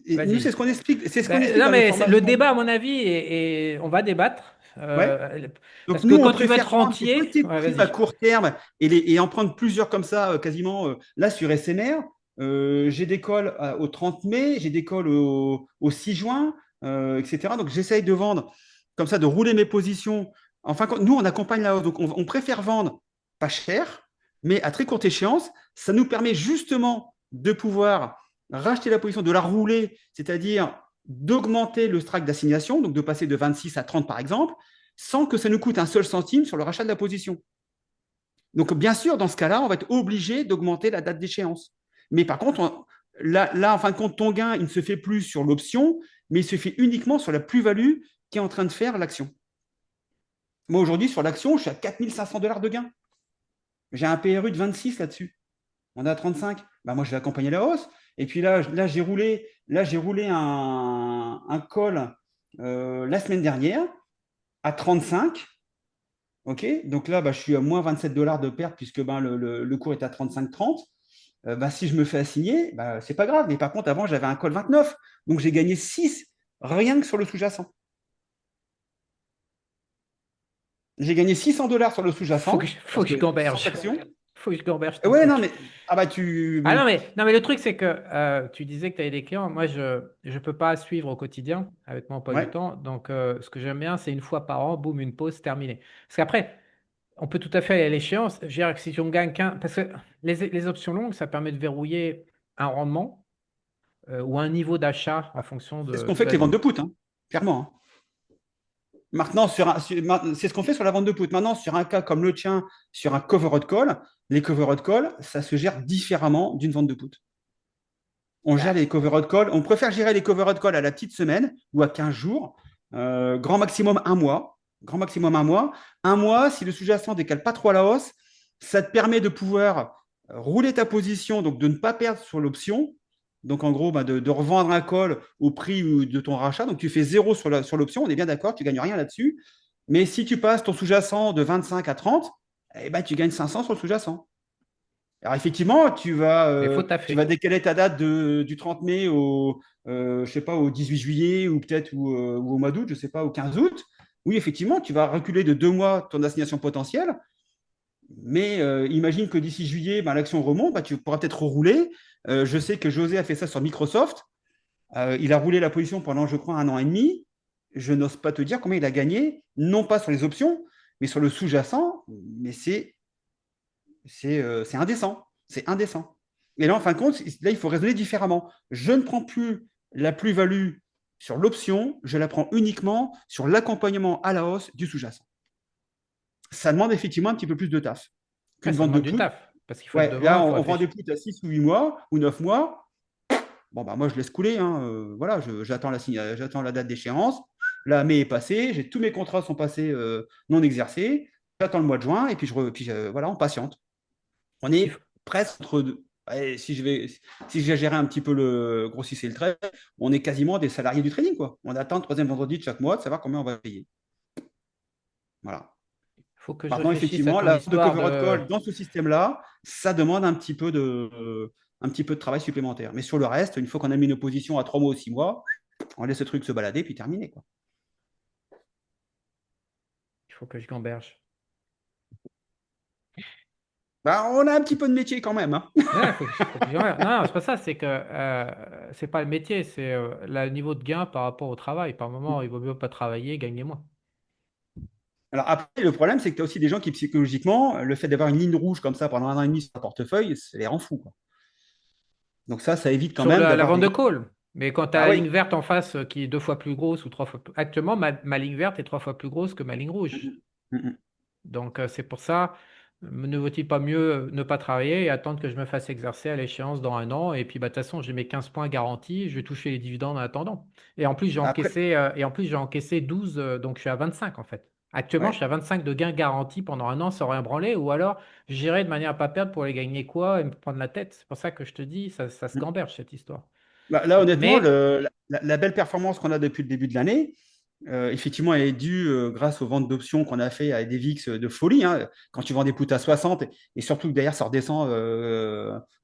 et nous, Vas-y. c'est ce qu'on Ben, explique non, dans les mais le formations. débat, à mon avis, et on va débattre. Ouais. Donc Parce que nous, on quand tu veux préfère être prendre des rentier, petites ouais, primes à vas-y. court terme et en prendre plusieurs comme ça, quasiment. Là, sur SMR, j'ai des calls au 30 mai, j'ai des calls au 6 juin, etc. Donc j'essaye de vendre comme ça, de rouler mes positions. Enfin, nous, on accompagne la hausse. Donc on préfère vendre pas cher, mais à très courte échéance. Ça nous permet justement de pouvoir racheter la position, de la rouler, c'est-à-dire d'augmenter le strike d'assignation, donc de passer de 26 à 30 par exemple, sans que ça nous coûte un seul centime sur le rachat de la position. Donc, bien sûr, dans ce cas-là, on va être obligé d'augmenter la date d'échéance. Mais par contre, là, en fin de compte, ton gain, il ne se fait plus sur l'option, mais il se fait uniquement sur la plus-value qui est en train de faire l'action. Moi, aujourd'hui, sur l'action, je suis à 4 500 $ de gain. J'ai un PRU de 26 là-dessus. On est à 35. Bah, moi, je vais accompagner la hausse. Et puis j'ai roulé un call la semaine dernière à 35. OK? Donc là, bah, je suis à moins 27 $ de perte puisque ben, le cours est à 35,30. Bah, si je me fais assigner, bah, c'est pas grave. Mais par contre, avant, j'avais un call 29. Donc j'ai gagné 6 rien que sur le sous-jacent. J'ai gagné 600 $ sur le sous-jacent Faut parce que je que sans gamberge. action. Faut que je gamberge ton Ouais, non, truc. mais ah bah Ah tu. non, mais le truc, c'est que tu disais que tu avais des clients. Moi, je peux pas suivre au quotidien avec mon emploi du Ouais. temps. Donc, ce que j'aime bien, c'est une fois par an, boum, une pause, terminé. Parce qu'après, on peut tout à fait aller à l'échéance. Je veux dire que si on gagne qu'un. Parce que les options longues, ça permet de verrouiller un rendement ou un niveau d'achat en fonction C'est ce de. qu'on fait avec les ventes de put, hein, clairement. Hein. Maintenant, c'est ce qu'on fait sur la vente de put. Maintenant, sur un cas comme le tien, sur un cover call, les cover call, ça se gère différemment d'une vente de put. On gère Bah, les cover call. On préfère gérer les cover call à la petite semaine ou à 15 jours. Grand maximum un mois. Grand maximum un mois. Un mois, si le sous-jacent décale pas trop à la hausse, ça te permet de pouvoir rouler ta position, donc de ne pas perdre sur l'option. Donc en gros, bah, de revendre un call au prix de ton rachat. Donc tu fais zéro sur l'option, on est bien d'accord, tu ne gagnes rien là-dessus. Mais si tu passes ton sous-jacent de 25 à 30, eh ben, tu gagnes 500 sur le sous-jacent. Alors effectivement, mais faut tu vas taffer. décaler ta date du 30 mai je sais pas, au 18 juillet ou peut-être ou au mois d'août, je sais pas, au 15 août. Oui, effectivement, tu vas reculer de 2 mois ton assignation potentielle. Mais imagine que d'ici juillet, ben, l'action remonte, ben, tu pourras peut-être rerouler. Je sais que José a fait ça sur Microsoft. Il a roulé la position pendant, je crois, 1 an et demi. Je n'ose pas te dire combien il a gagné, non pas sur les options, mais sur le sous-jacent. Mais c'est indécent. C'est indécent. Et là, en fin de compte, là, il faut raisonner différemment. Je ne prends plus la plus-value sur l'option, je la prends uniquement sur l'accompagnement à la hausse du sous-jacent. Ça demande effectivement un petit peu plus de taf Ouais, qu'une ça vente de demande du put. taf. Parce qu'il faut être Ouais, devant, là, il faut on vend des réfléchir. puts à 6 ou 8 mois ou 9 mois. Bon, bah, moi, je laisse couler. Hein. Voilà, j'attends la date d'échéance. La mai est passée, tous mes contrats sont passés non exercés. J'attends le mois de juin et puis, voilà, on patiente. On Il faut- est presque entre deux. Et si j'ai géré un petit peu le grossisser le trait, on est quasiment des salariés du trading, quoi. On attend le troisième vendredi de chaque mois de savoir combien on va payer. Voilà. Il faut que je Maintenant, réfléchisse à effectivement, ton la vente de histoire covered de... call dans ce système-là, ça demande un petit peu de travail supplémentaire. Mais sur le reste, une fois qu'on a mis une position à 3 mois ou 6 mois, on laisse le truc se balader, puis terminé, quoi. Il faut que je gamberge. Bah, on a un petit peu de métier quand même, hein. Ouais, faut que je gamberge. Non, non, c'est pas ça, c'est que c'est pas le métier, c'est le niveau de gain par rapport au travail. Par moment, il vaut mieux pas travailler, gagner moins. Alors après, le problème, c'est que tu as aussi des gens qui, psychologiquement, le fait d'avoir une ligne rouge comme ça pendant 1 an et demi sur un portefeuille, ça les rend fous, quoi. Donc ça évite quand Sur même la d'avoir vente des de gens. call. Mais quand tu as Ah la oui. ligne verte en face qui est 2 fois plus grosse ou 3 fois plus... Actuellement, ma ligne verte est 3 fois plus grosse que ma ligne rouge. Mhm. Mhm. Donc, c'est pour ça, ne vaut-il pas mieux ne pas travailler et attendre que je me fasse exercer à l'échéance dans un an. Et puis, bah, de toute façon, j'ai mes 15 points garantis. Je vais toucher les dividendes en attendant. Après, Et en plus, j'ai encaissé 12, donc je suis à 25 en fait. Actuellement, je ouais. suis à 25 de gains garantis pendant un an sans rien branler. Ou alors, j'irai de manière à pas perdre pour aller gagner quoi et me prendre la tête. C'est pour ça que je te dis, ça se gamberge cette histoire. Bah, là, honnêtement, Mais la belle performance qu'on a depuis le début de l'année, effectivement, elle est due grâce aux ventes d'options qu'on a fait à des VIX de folie, hein. Quand tu vends des puts à 60 et surtout que derrière ça redescend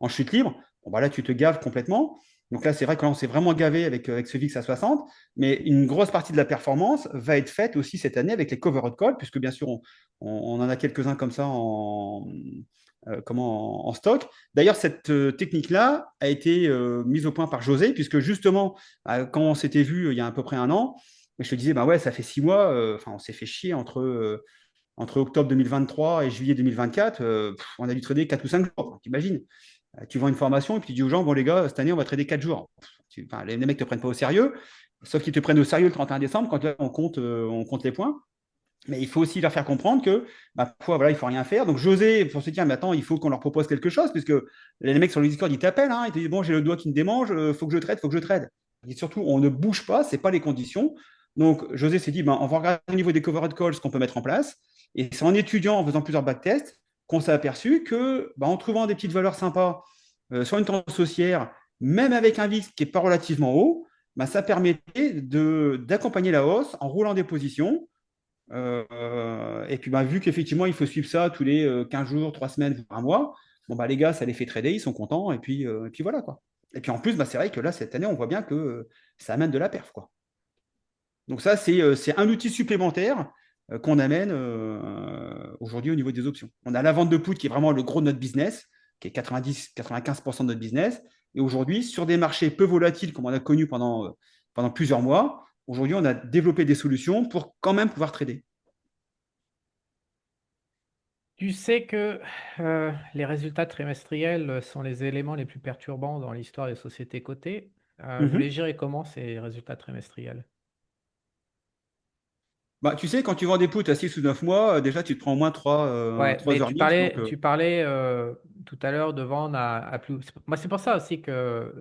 en chute libre, bon, bah là, tu te gaves complètement. Donc là, c'est vrai que là, on s'est vraiment gavé avec ce VIX à 60, mais une grosse partie de la performance va être faite aussi cette année avec les covered calls, puisque bien sûr, on en a quelques-uns comme ça en stock. D'ailleurs, cette technique-là a été mise au point par José, puisque justement, quand on s'était vu il y a à peu près un an, je te disais, bah ouais, ça fait 6 mois, enfin, on s'est fait chier entre octobre 2023 et juillet 2024, on a dû trader 4 ou 5 jours. T'imagines? Tu vends une formation et puis tu dis aux gens, bon les gars, cette année, on va trader 4 jours. Enfin, les mecs ne te prennent pas au sérieux, sauf qu'ils te prennent au sérieux le 31 décembre quand là, on compte les points. Mais il faut aussi leur faire comprendre que bah, parfois, voilà, il ne faut rien faire. Donc, José, pour se dire, mais attends, il faut qu'on leur propose quelque chose, puisque les mecs sur le Discord, ils t'appellent, hein, ils te disent, bon, j'ai le doigt qui me démange, il faut que je trade, il faut que je trade. Et surtout, on ne bouge pas, ce n'est pas les conditions. Donc, José s'est dit, ben, on va regarder au niveau des covered calls ce qu'on peut mettre en place. Et c'est en étudiant, en faisant plusieurs backtests, qu'on s'est aperçu que, ben, en trouvant des petites valeurs sympas sur une tendance haussière, même avec un VIX qui n'est pas relativement haut, ben, ça permettait d'accompagner la hausse en roulant des positions et puis, bah, vu qu'effectivement, il faut suivre ça tous les 15 jours, 3 semaines, voire un mois, bon, bah, les gars, ça les fait trader, ils sont contents, et puis voilà, quoi. Et puis en plus, bah, c'est vrai que là, cette année, on voit bien que ça amène de la perf, quoi. Donc ça, c'est un outil supplémentaire qu'on amène aujourd'hui au niveau des options. On a la vente de put qui est vraiment le gros de notre business, qui est 90-95% de notre business. Et aujourd'hui, sur des marchés peu volatiles, comme on a connu pendant plusieurs mois, aujourd'hui, on a développé des solutions pour quand même pouvoir trader. tu sais que les résultats trimestriels sont les éléments les plus perturbants dans l'histoire des sociétés cotées. Vous les Mhm. gérez comment, ces résultats trimestriels? Bah, tu sais, quand tu vends des puts à 6 ou 9 mois, déjà, tu te prends au moins Ouais, trois mais tu earnings. parlais, tu parlais tout à l'heure de vendre à plus. Moi, c'est pour ça aussi que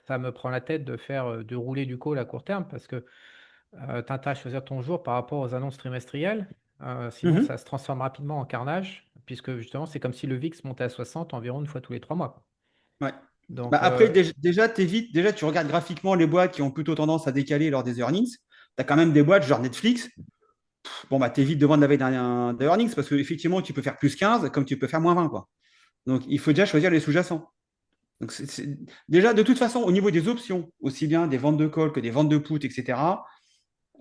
ça me prend la tête de faire de rouler du call à court terme parce que tu as intérêt à choisir ton jour par rapport aux annonces trimestrielles. Sinon, Mhm. ça se transforme rapidement en carnage puisque justement, c'est comme si le VIX montait à 60 environ une fois tous les 3 mois, quoi. Ouais. Bah, Donc, après, déjà, déjà, tu regardes graphiquement les boîtes qui ont plutôt tendance à décaler lors des earnings. Tu as quand même des boîtes genre Netflix. Bon, bah, t'évites de vendre la veille d'un earnings parce qu'effectivement, tu peux faire plus 15 comme tu peux faire moins 20, quoi. Donc, il faut déjà choisir les sous-jacents. Donc, déjà, de toute façon, au niveau des options, aussi bien des ventes de call que des ventes de put, etc.,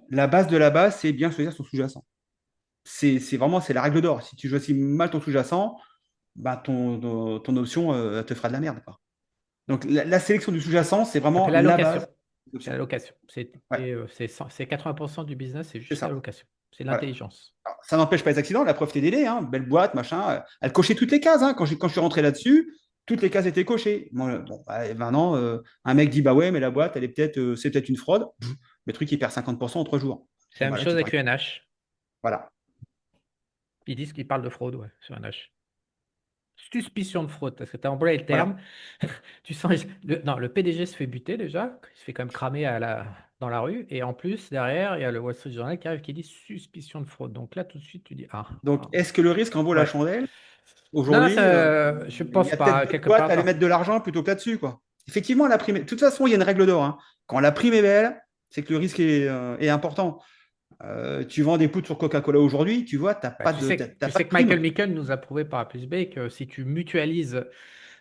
la base de la base, c'est bien choisir son sous-jacent. C'est la règle d'or. Si tu choisis mal ton sous-jacent, bah, ton option te fera de la merde, quoi. Donc, la sélection du sous-jacent, c'est c'est vraiment la l'allocation. base des C'est options. l'allocation. Ouais, C'est 80% du business, c'est c'est juste ça. l'allocation. C'est Voilà. l'intelligence. Alors, ça n'empêche pas les accidents. La preuve TDD, hein, belle boîte, machin. Elle cochait toutes les cases, hein. Quand je suis rentré là-dessus, toutes les cases étaient cochées. Moi, bon, bah, maintenant, un mec dit, bah ouais, mais la boîte, c'est peut-être une fraude. Pff, le truc, il perd 50% en 3 jours. C'est Bon, la même bah là, chose tu avec paries. UNH. Voilà. Ils disent qu'ils parlent de fraude, ouais, sur UNH. Suspicion de fraude, parce que tu as employé le terme. Voilà. Tu sens, non, le PDG se fait buter déjà, il se fait quand même cramer dans la rue, et en plus, derrière, il y a le Wall Street Journal qui arrive qui dit suspicion de fraude. Donc là, tout de suite, tu dis, ah, Donc, ah, est-ce que le risque en vaut la ouais. chandelle? Non, non, Aujourd'hui, je il y pense a peut-être pas, d'autres quelque boîtes à aller part. mettre de l'argent plutôt que là-dessus, quoi. Effectivement, la prime. De toute façon, il y a une règle d'or, hein. Quand la prime est belle, c'est que le risque est important. Tu vends des poutres sur Coca-Cola aujourd'hui, tu vois, Bah, t'as tu pas sais de que Michael prime. Micken nous a prouvé par A plus B que si tu mutualises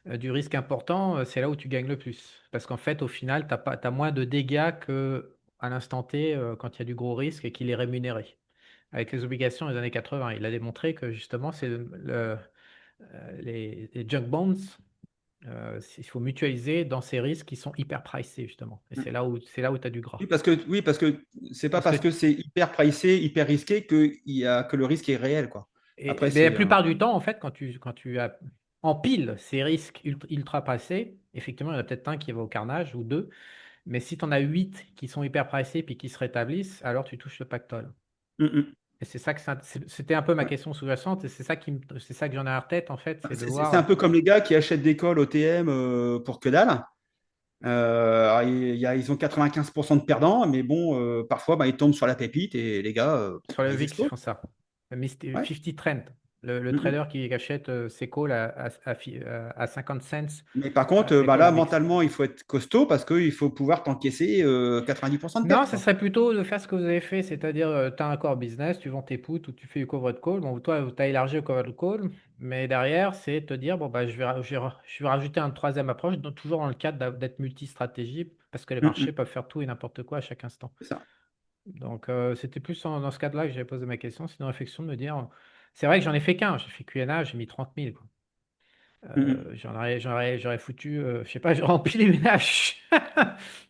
du risque important, c'est là où tu gagnes le plus. Parce qu'en fait, au final, tu as moins de dégâts que à l'instant T quand il y a du gros risque et qu'il est rémunéré. Avec les obligations des années 80, il a démontré que justement, les junk bonds, il faut mutualiser dans ces risques qui sont hyper pricés, justement. Et c'est là où tu as du gras. Oui, parce que c'est pas Parce que parce que c'est hyper pricé, hyper risqué que le risque est réel, quoi. Après, mais la c'est. plupart du temps, en fait, quand tu empiles ces risques ultra pricés, effectivement, il y en a peut-être un qui va au carnage ou deux. Mais si tu en as 8 qui sont hyper pricés puis qui se rétablissent, alors tu touches le pactole. Hum, hum. Et c'était un peu ma Ouais. question sous-jacente et c'est ça que j'en ai en tête en fait, c'est de C'est un voir. peu comme les gars qui achètent des calls OTM pour que dalle. Alors, ils ont 95% de perdants, mais bon, parfois, bah, ils tombent sur la pépite et les gars, Sur le ils VIX, ils explosent. font ça. Le Ouais. 50 Trend, le Hum, hum. trader qui achète ses calls à 50 cents Mais par contre, les bah, calls là, VIX. mentalement, il faut être costaud parce qu'il faut pouvoir t'encaisser 90% de Non, pertes, ce quoi. serait plutôt de faire ce que vous avez fait, c'est-à-dire tu as un core business, tu vends tes puts ou tu fais du covered call. Bon, toi, tu as élargi le covered call, mais derrière, c'est te dire, bon, bah, je vais rajouter une troisième approche, toujours dans le cadre d'être multi-stratégie, parce que les Hum, marchés hum. peuvent faire tout et n'importe quoi à chaque instant. C'est ça. Donc, c'était plus dans ce cadre-là que j'avais posé ma question, c'est une réflexion de me dire, c'est vrai que j'en ai fait qu'un, j'ai fait Q&A, j'ai mis 30 000, quoi. Hum, hum. J'aurais foutu, je sais pas, j'aurais rempli les ménages.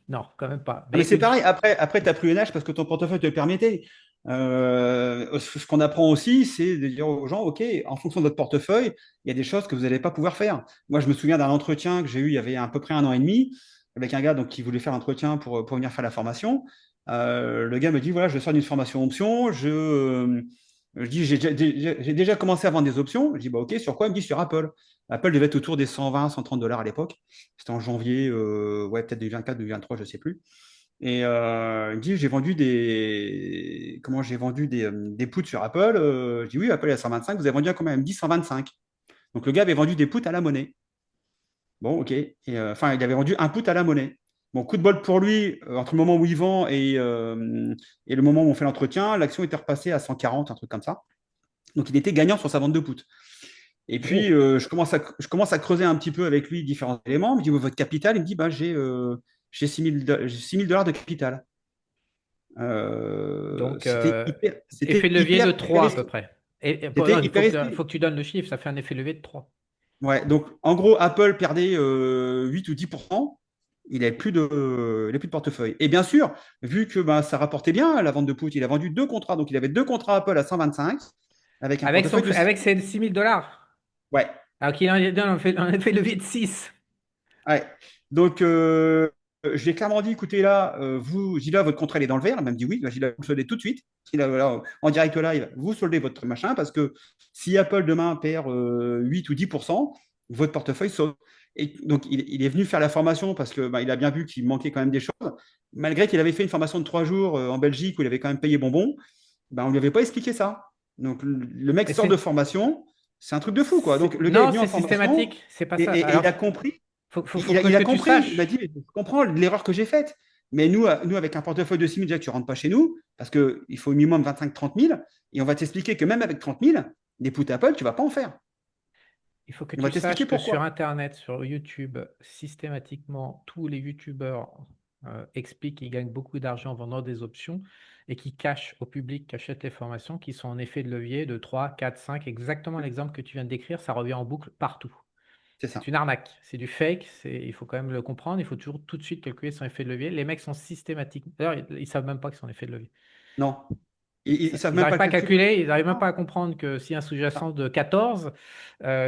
Non, quand même pas. Ah, Mais mais c'est écoute, pareil, après tu as pris une âge parce que ton portefeuille te le permettait. Ce qu'on apprend aussi, c'est de dire aux gens, OK, en fonction de votre portefeuille, il y a des choses que vous n'allez pas pouvoir faire. Moi, je me souviens d'un entretien que j'ai eu il y avait à peu près un an et demi avec un gars donc, qui voulait faire l'entretien pour venir faire la formation. Le gars me dit, voilà, je sors d'une formation option, je dis, j'ai déjà commencé à vendre des options. Je dis, bah, OK, sur quoi? Il me dit, sur Apple. Apple devait être autour des 120, 130 dollars à l'époque. C'était en janvier, ouais, peut-être 2024, 2023, je ne sais plus. Et il me dit, j'ai vendu des puts sur Apple. Je dis, oui, Apple est à 125. Vous avez vendu à combien? Il me dit 125. Donc le gars avait vendu des puts à la monnaie. Bon, ok. Enfin, il avait vendu un put à la monnaie. Bon, coup de bol pour lui, entre le moment où il vend et le moment où on fait l'entretien, l'action était repassée à 140, un truc comme ça. Donc il était gagnant sur sa vente de puts. Et puis, gros. je commence à creuser un petit peu avec lui différents éléments. Il me dit, votre capital? Il me dit, bah, j'ai 6 000 dollars de capital. Donc, effet C'était de levier de hyper, hyper 3 à peu risqué. près. C'était Non, hyper faut risqué. que tu donnes le chiffre, ça fait un effet de levier de 3. Ouais, donc, en gros, Apple perdait 8 ou 10%. Il n'avait plus de portefeuille. Et bien sûr, vu que bah, ça rapportait bien la vente de put, il a vendu deux contrats. Donc, il avait deux contrats Apple à 125 avec un portefeuille de 6. Avec ses 6 000 $. Ouais. Alors qu'il en donne un effet de levier de 6. Ouais. Donc, je lui ai clairement dit, écoutez, là, vous, Gila, votre contrat il est dans le vert. Elle m'a dit oui. Bah, Gila, vous le soldez tout de suite. Gila, voilà, en direct live, vous soldez votre machin parce que si Apple demain perd 8 ou 10%, votre portefeuille saute. Et donc, il est venu faire la formation parce que bah, il a bien vu qu'il manquait quand même des choses. Malgré qu'il avait fait une formation de 3 jours en Belgique où il avait quand même payé bonbon, bah, on ne lui avait pas expliqué ça. Donc, le mec Et sort de formation, c'est un truc de fou, quoi. Donc, le gars est non, venu en c'est formation systématique, c'est pas et, ça. et il Alors, a compris faut que il a ce que tu compris. Il m'a saches. dit, mais je comprends l'erreur que j'ai faite. Mais nous, avec un portefeuille de 6 000, déjà, tu ne rentres pas chez nous parce qu'il faut au minimum 25-30 000. Et on va t'expliquer que même avec 30 000, des puts Apple, tu ne vas pas en faire. Il faut que On va tu t'expliquer saches que sur pourquoi. Internet, sur YouTube, systématiquement, tous les YouTubeurs expliquent qu'ils gagnent beaucoup d'argent en vendant des options et qui cachent au public qui achète les formations qui sont en effet de levier de 3, 4, 5. Exactement l'exemple que tu viens de décrire, ça revient en boucle partout. C'est C'est ça. une arnaque, c'est du fake, il faut quand même le comprendre, il faut toujours tout de suite calculer son effet de levier. Les mecs sont systématiques. D'ailleurs, ils ne savent même pas que c'est un effet de levier. Non. Ils ne savent Ils même pas n'arrivent le pas à calculer. calculer, ils n'arrivent même pas à comprendre que si un sous-jacent de 14,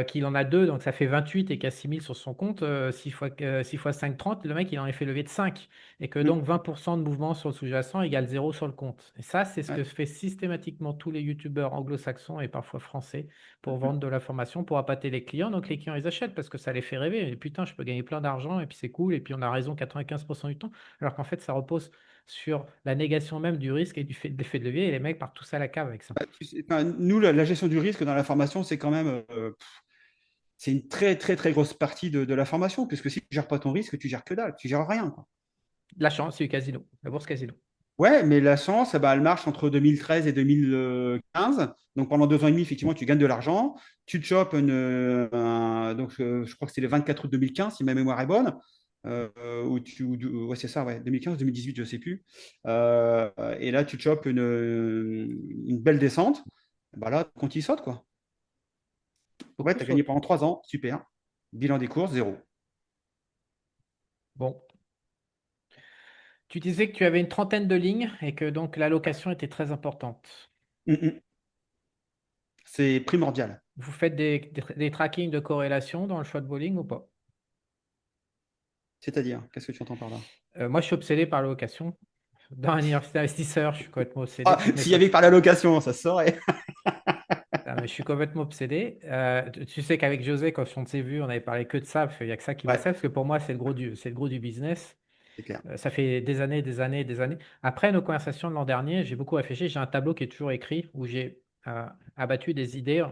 qu'il en a 2, donc ça fait 28 et qu'il y a 6 000 sur son compte, 6 fois 5, 30, le mec il en a fait lever de 5. Et que Mm. donc 20% de mouvement sur le sous-jacent égale 0 sur le compte. Et ça, c'est ce Ouais. que fait systématiquement tous les youtubeurs anglo-saxons et parfois français pour Mm. vendre de la formation, pour appâter les clients. Donc les clients ils achètent parce que ça les fait rêver. Et putain, je peux gagner plein d'argent et puis c'est cool. Et puis on a raison 95% du temps. Alors qu'en fait, ça repose sur la négation même du risque et du fait de l'effet de levier, et les mecs partent tous à la cave avec ça. Enfin, nous, la gestion du risque dans la formation, c'est quand même c'est une très, très, très grosse partie de la formation, puisque si tu ne gères pas ton risque, tu gères que dalle, tu gères rien, quoi. La chance, c'est du casino, la bourse casino. Ouais, mais la chance, eh ben, elle marche entre 2013 et 2015. Donc pendant 2 ans et demi, effectivement, tu gagnes de l'argent. Tu te chopes je crois que c'est le 24 août 2015, si ma mémoire est bonne. Ouais, c'est ça, ouais, 2015, 2018, je ne sais plus. Et là, tu te chopes une belle descente. Bah là, compte y saute, quoi. Ouais, Beaucoup tu as gagné sautent. pendant 3 ans, super. Bilan des courses, zéro. Bon, tu disais que tu avais une trentaine de lignes et que donc l'allocation était très importante. Mm, mm. C'est primordial. Vous faites des trackings de corrélation dans le choix de bowling ou pas? C'est-à-dire, qu'est-ce que tu entends par là? Moi, je suis obsédé par l'allocation. Dans un université investisseur, je suis complètement obsédé. Ah, Toutes mes s'il y avait potes. par la location, ça se saurait. Ah, mais je suis complètement obsédé. Tu sais qu'avec José, quand on s'est vu, on avait parlé que de ça, parce qu'il n'y a que ça qui Ouais, bossait, parce que pour moi, c'est le gros du business. c'est clair. Ça fait des années, des années, des années. Après nos conversations de l'an dernier, j'ai beaucoup réfléchi. J'ai un tableau qui est toujours écrit où j'ai abattu des idées.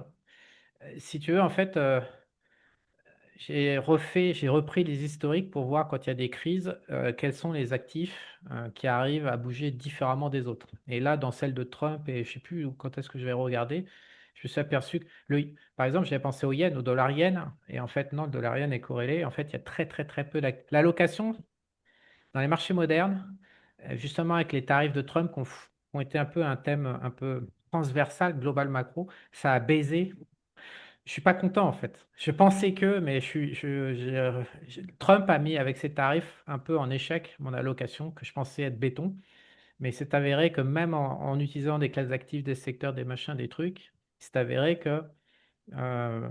Si tu veux, en fait, j'ai repris les historiques pour voir quand il y a des crises, quels sont les actifs qui arrivent à bouger différemment des autres. Et là, dans celle de Trump, et je sais plus quand est-ce que je vais regarder, je me suis aperçu que, par exemple, j'avais pensé au yen, au dollar yen, et en fait, non, le dollar yen est corrélé. En fait, il y a très, très, très peu l'allocation dans les marchés modernes, justement avec les tarifs de Trump qui ont été un peu un thème un peu transversal, global macro, ça a baisé. Je suis pas content en fait. Je pensais que, mais Trump a mis avec ses tarifs un peu en échec mon allocation que je pensais être béton. Mais c'est avéré que même en utilisant des classes actives, des secteurs, des machins, des trucs, c'est avéré que euh,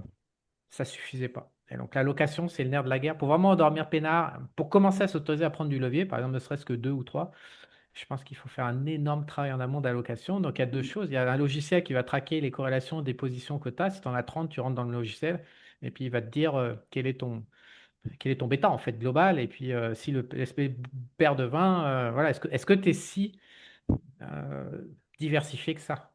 ça suffisait pas. Et donc l'allocation, c'est le nerf de la guerre. Pour vraiment endormir peinard, pour commencer à s'autoriser à prendre du levier, par exemple, ne serait-ce que deux ou trois, je pense qu'il faut faire un énorme travail en amont d'allocation. Donc, il y a deux choses. Il y a un logiciel qui va traquer les corrélations des positions que tu as. Si tu en as 30, tu rentres dans le logiciel et puis il va te dire quel est ton bêta en fait global. Et puis, si le SP perd de 20, voilà, est-ce que tu es si euh, diversifié que ça?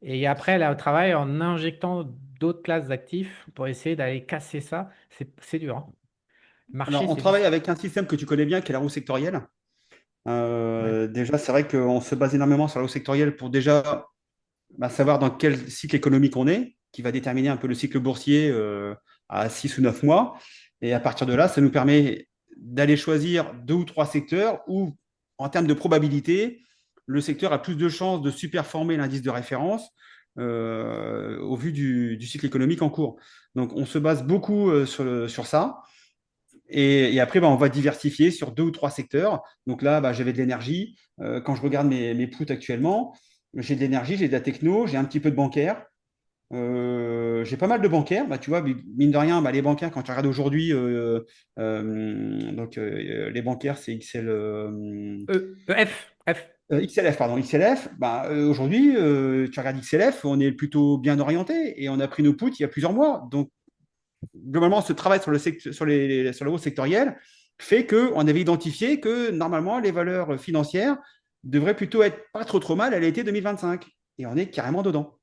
Et après, là, au travail, en injectant d'autres classes d'actifs pour essayer d'aller casser ça, c'est dur, hein. Marché, Alors, on c'est travaille difficile. avec un système que tu connais bien, qui est la roue sectorielle. Ouais. Déjà, c'est vrai qu'on se base énormément sur la roue sectorielle pour déjà savoir dans quel cycle économique on est, qui va déterminer un peu le cycle boursier à 6 ou 9 mois. Et à partir de là, ça nous permet d'aller choisir 2 ou 3 secteurs où, en termes de probabilité, le secteur a plus de chances de superformer l'indice de référence au vu du cycle économique en cours. Donc, on se base beaucoup sur ça. Et après, on va diversifier sur 2 ou 3 secteurs. Donc là, j'avais de l'énergie. Quand je regarde mes puts actuellement, j'ai de l'énergie, j'ai de la techno, j'ai un petit peu de bancaire. J'ai pas mal de bancaires. Tu vois, mine de rien, les bancaires, quand tu regardes aujourd'hui, les bancaires, c'est F. XLF, pardon, XLF. Aujourd'hui, tu regardes XLF, on est plutôt bien orienté et on a pris nos puts il y a plusieurs mois. Donc, globalement, ce travail sur le haut sectoriel fait qu'on avait identifié que normalement, les valeurs financières devraient plutôt être pas trop trop mal à l'été 2025. Et on est carrément dedans.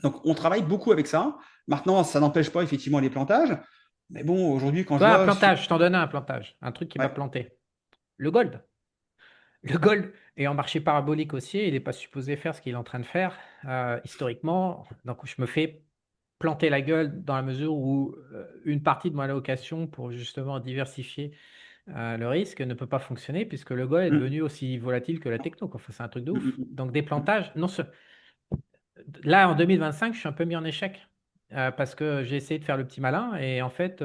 Donc, on travaille beaucoup avec ça. Maintenant, ça n'empêche pas effectivement les plantages. Mais bon, aujourd'hui, quand je Toi, un vois sur. plantage, je t'en donne un plantage, un truc qui va Ouais, planter. Le gold. Le gold est en marché parabolique haussier, il n'est pas supposé faire ce qu'il est en train de faire historiquement. Donc, je me fais planter la gueule dans la mesure où une partie de mon allocation pour justement diversifier le risque ne peut pas fonctionner puisque le gold est mm, devenu aussi volatile que la techno, quoi. Enfin, c'est un truc de mm, ouf. mm, Donc, des mm. plantages, non, là, en 2025, je suis un peu mis en échec parce que j'ai essayé de faire le petit malin et en fait,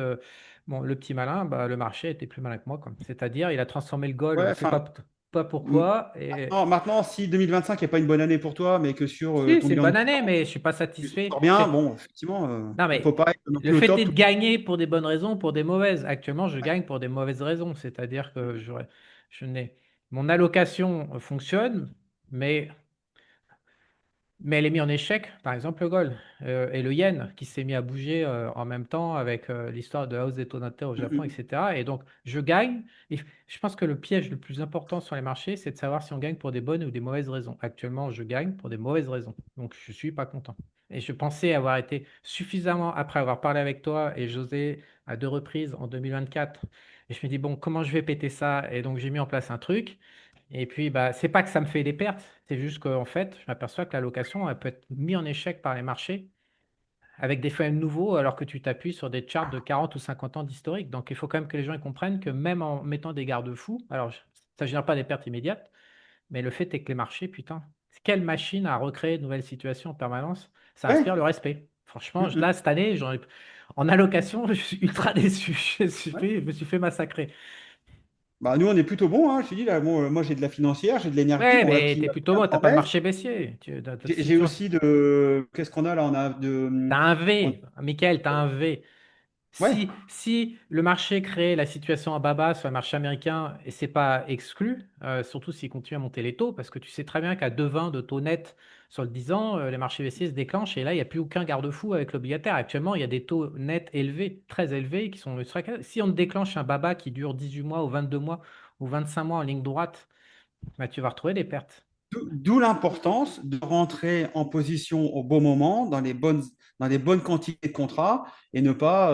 bon, le petit malin, le marché était plus malin que moi, quoi. C'est-à-dire, il a transformé le gold, on Ouais, ne sait enfin, pas pourquoi. Et maintenant, si 2025 n'est pas une bonne année pour toi, mais que sur si, ton c'est une bilan de bonne année, bilan, mais je suis pas tu t'en satisfait. sors bien, bon, effectivement, Non, il ne faut mais pas être non le plus au fait top est de tout gagner pour des bonnes raisons, pour des mauvaises. Actuellement, je le temps. gagne pour des mauvaises raisons. C'est-à-dire que je n'ai, mon allocation fonctionne, mais Mais elle est mise en échec, par exemple le gold et le yen qui s'est mis à bouger en même temps avec l'histoire de la hausse des taux d'intérêt au Japon, Mhm. etc. Et donc je gagne. Et je pense que le piège le plus important sur les marchés, c'est de savoir si on gagne pour des bonnes ou des mauvaises raisons. Actuellement, je gagne pour des mauvaises raisons. Donc je ne suis pas content. Et je pensais avoir été suffisamment, après avoir parlé avec toi et José à deux reprises en 2024, et je me dis, bon, comment je vais péter ça? Et donc j'ai mis en place un truc. Et puis, bah, c'est pas que ça me fait des pertes, c'est juste qu'en fait, je m'aperçois que la location, elle peut être mise en échec par les marchés avec des phénomènes nouveaux alors que tu t'appuies sur des charts de 40 ou 50 ans d'historique. Donc, il faut quand même que les gens ils comprennent que même en mettant des garde-fous, alors ça ne génère pas des pertes immédiates, mais le fait est que les marchés, putain, quelle machine à recréer de nouvelles situations en permanence, ça Ouais. inspire le respect. Franchement, là, Mhm. cette année, en allocation, je suis ultra déçu. Ouais. Je me suis fait massacrer. Bah, nous, on est plutôt bon, hein. Je te dis, là, bon, moi, j'ai de la financière, j'ai de l'énergie, Ouais, bon, là, mais qui t'es va plutôt bien bon, t'as pas le progresse. marché baissier. Si J'ai tu aussi de. Qu'est-ce qu'on a là? On a de. T'as un on- V, Michael, t'as un V. Ouais. Si le marché crée la situation à baba sur le marché américain, et c'est pas exclu, surtout s'il continue à monter les taux, parce que tu sais très bien qu'à 2,20 de taux net sur le 10 ans, les marchés baissiers se déclenchent, et là, il n'y a plus aucun garde-fou avec l'obligataire. Actuellement, il y a des taux nets élevés, très élevés, qui sont. Si on déclenche un baba qui dure 18 mois ou 22 mois ou 25 mois en ligne droite, bah, tu vas retrouver des pertes. D'où l'importance de rentrer en position au bon moment, dans les bonnes quantités de contrats, et ne pas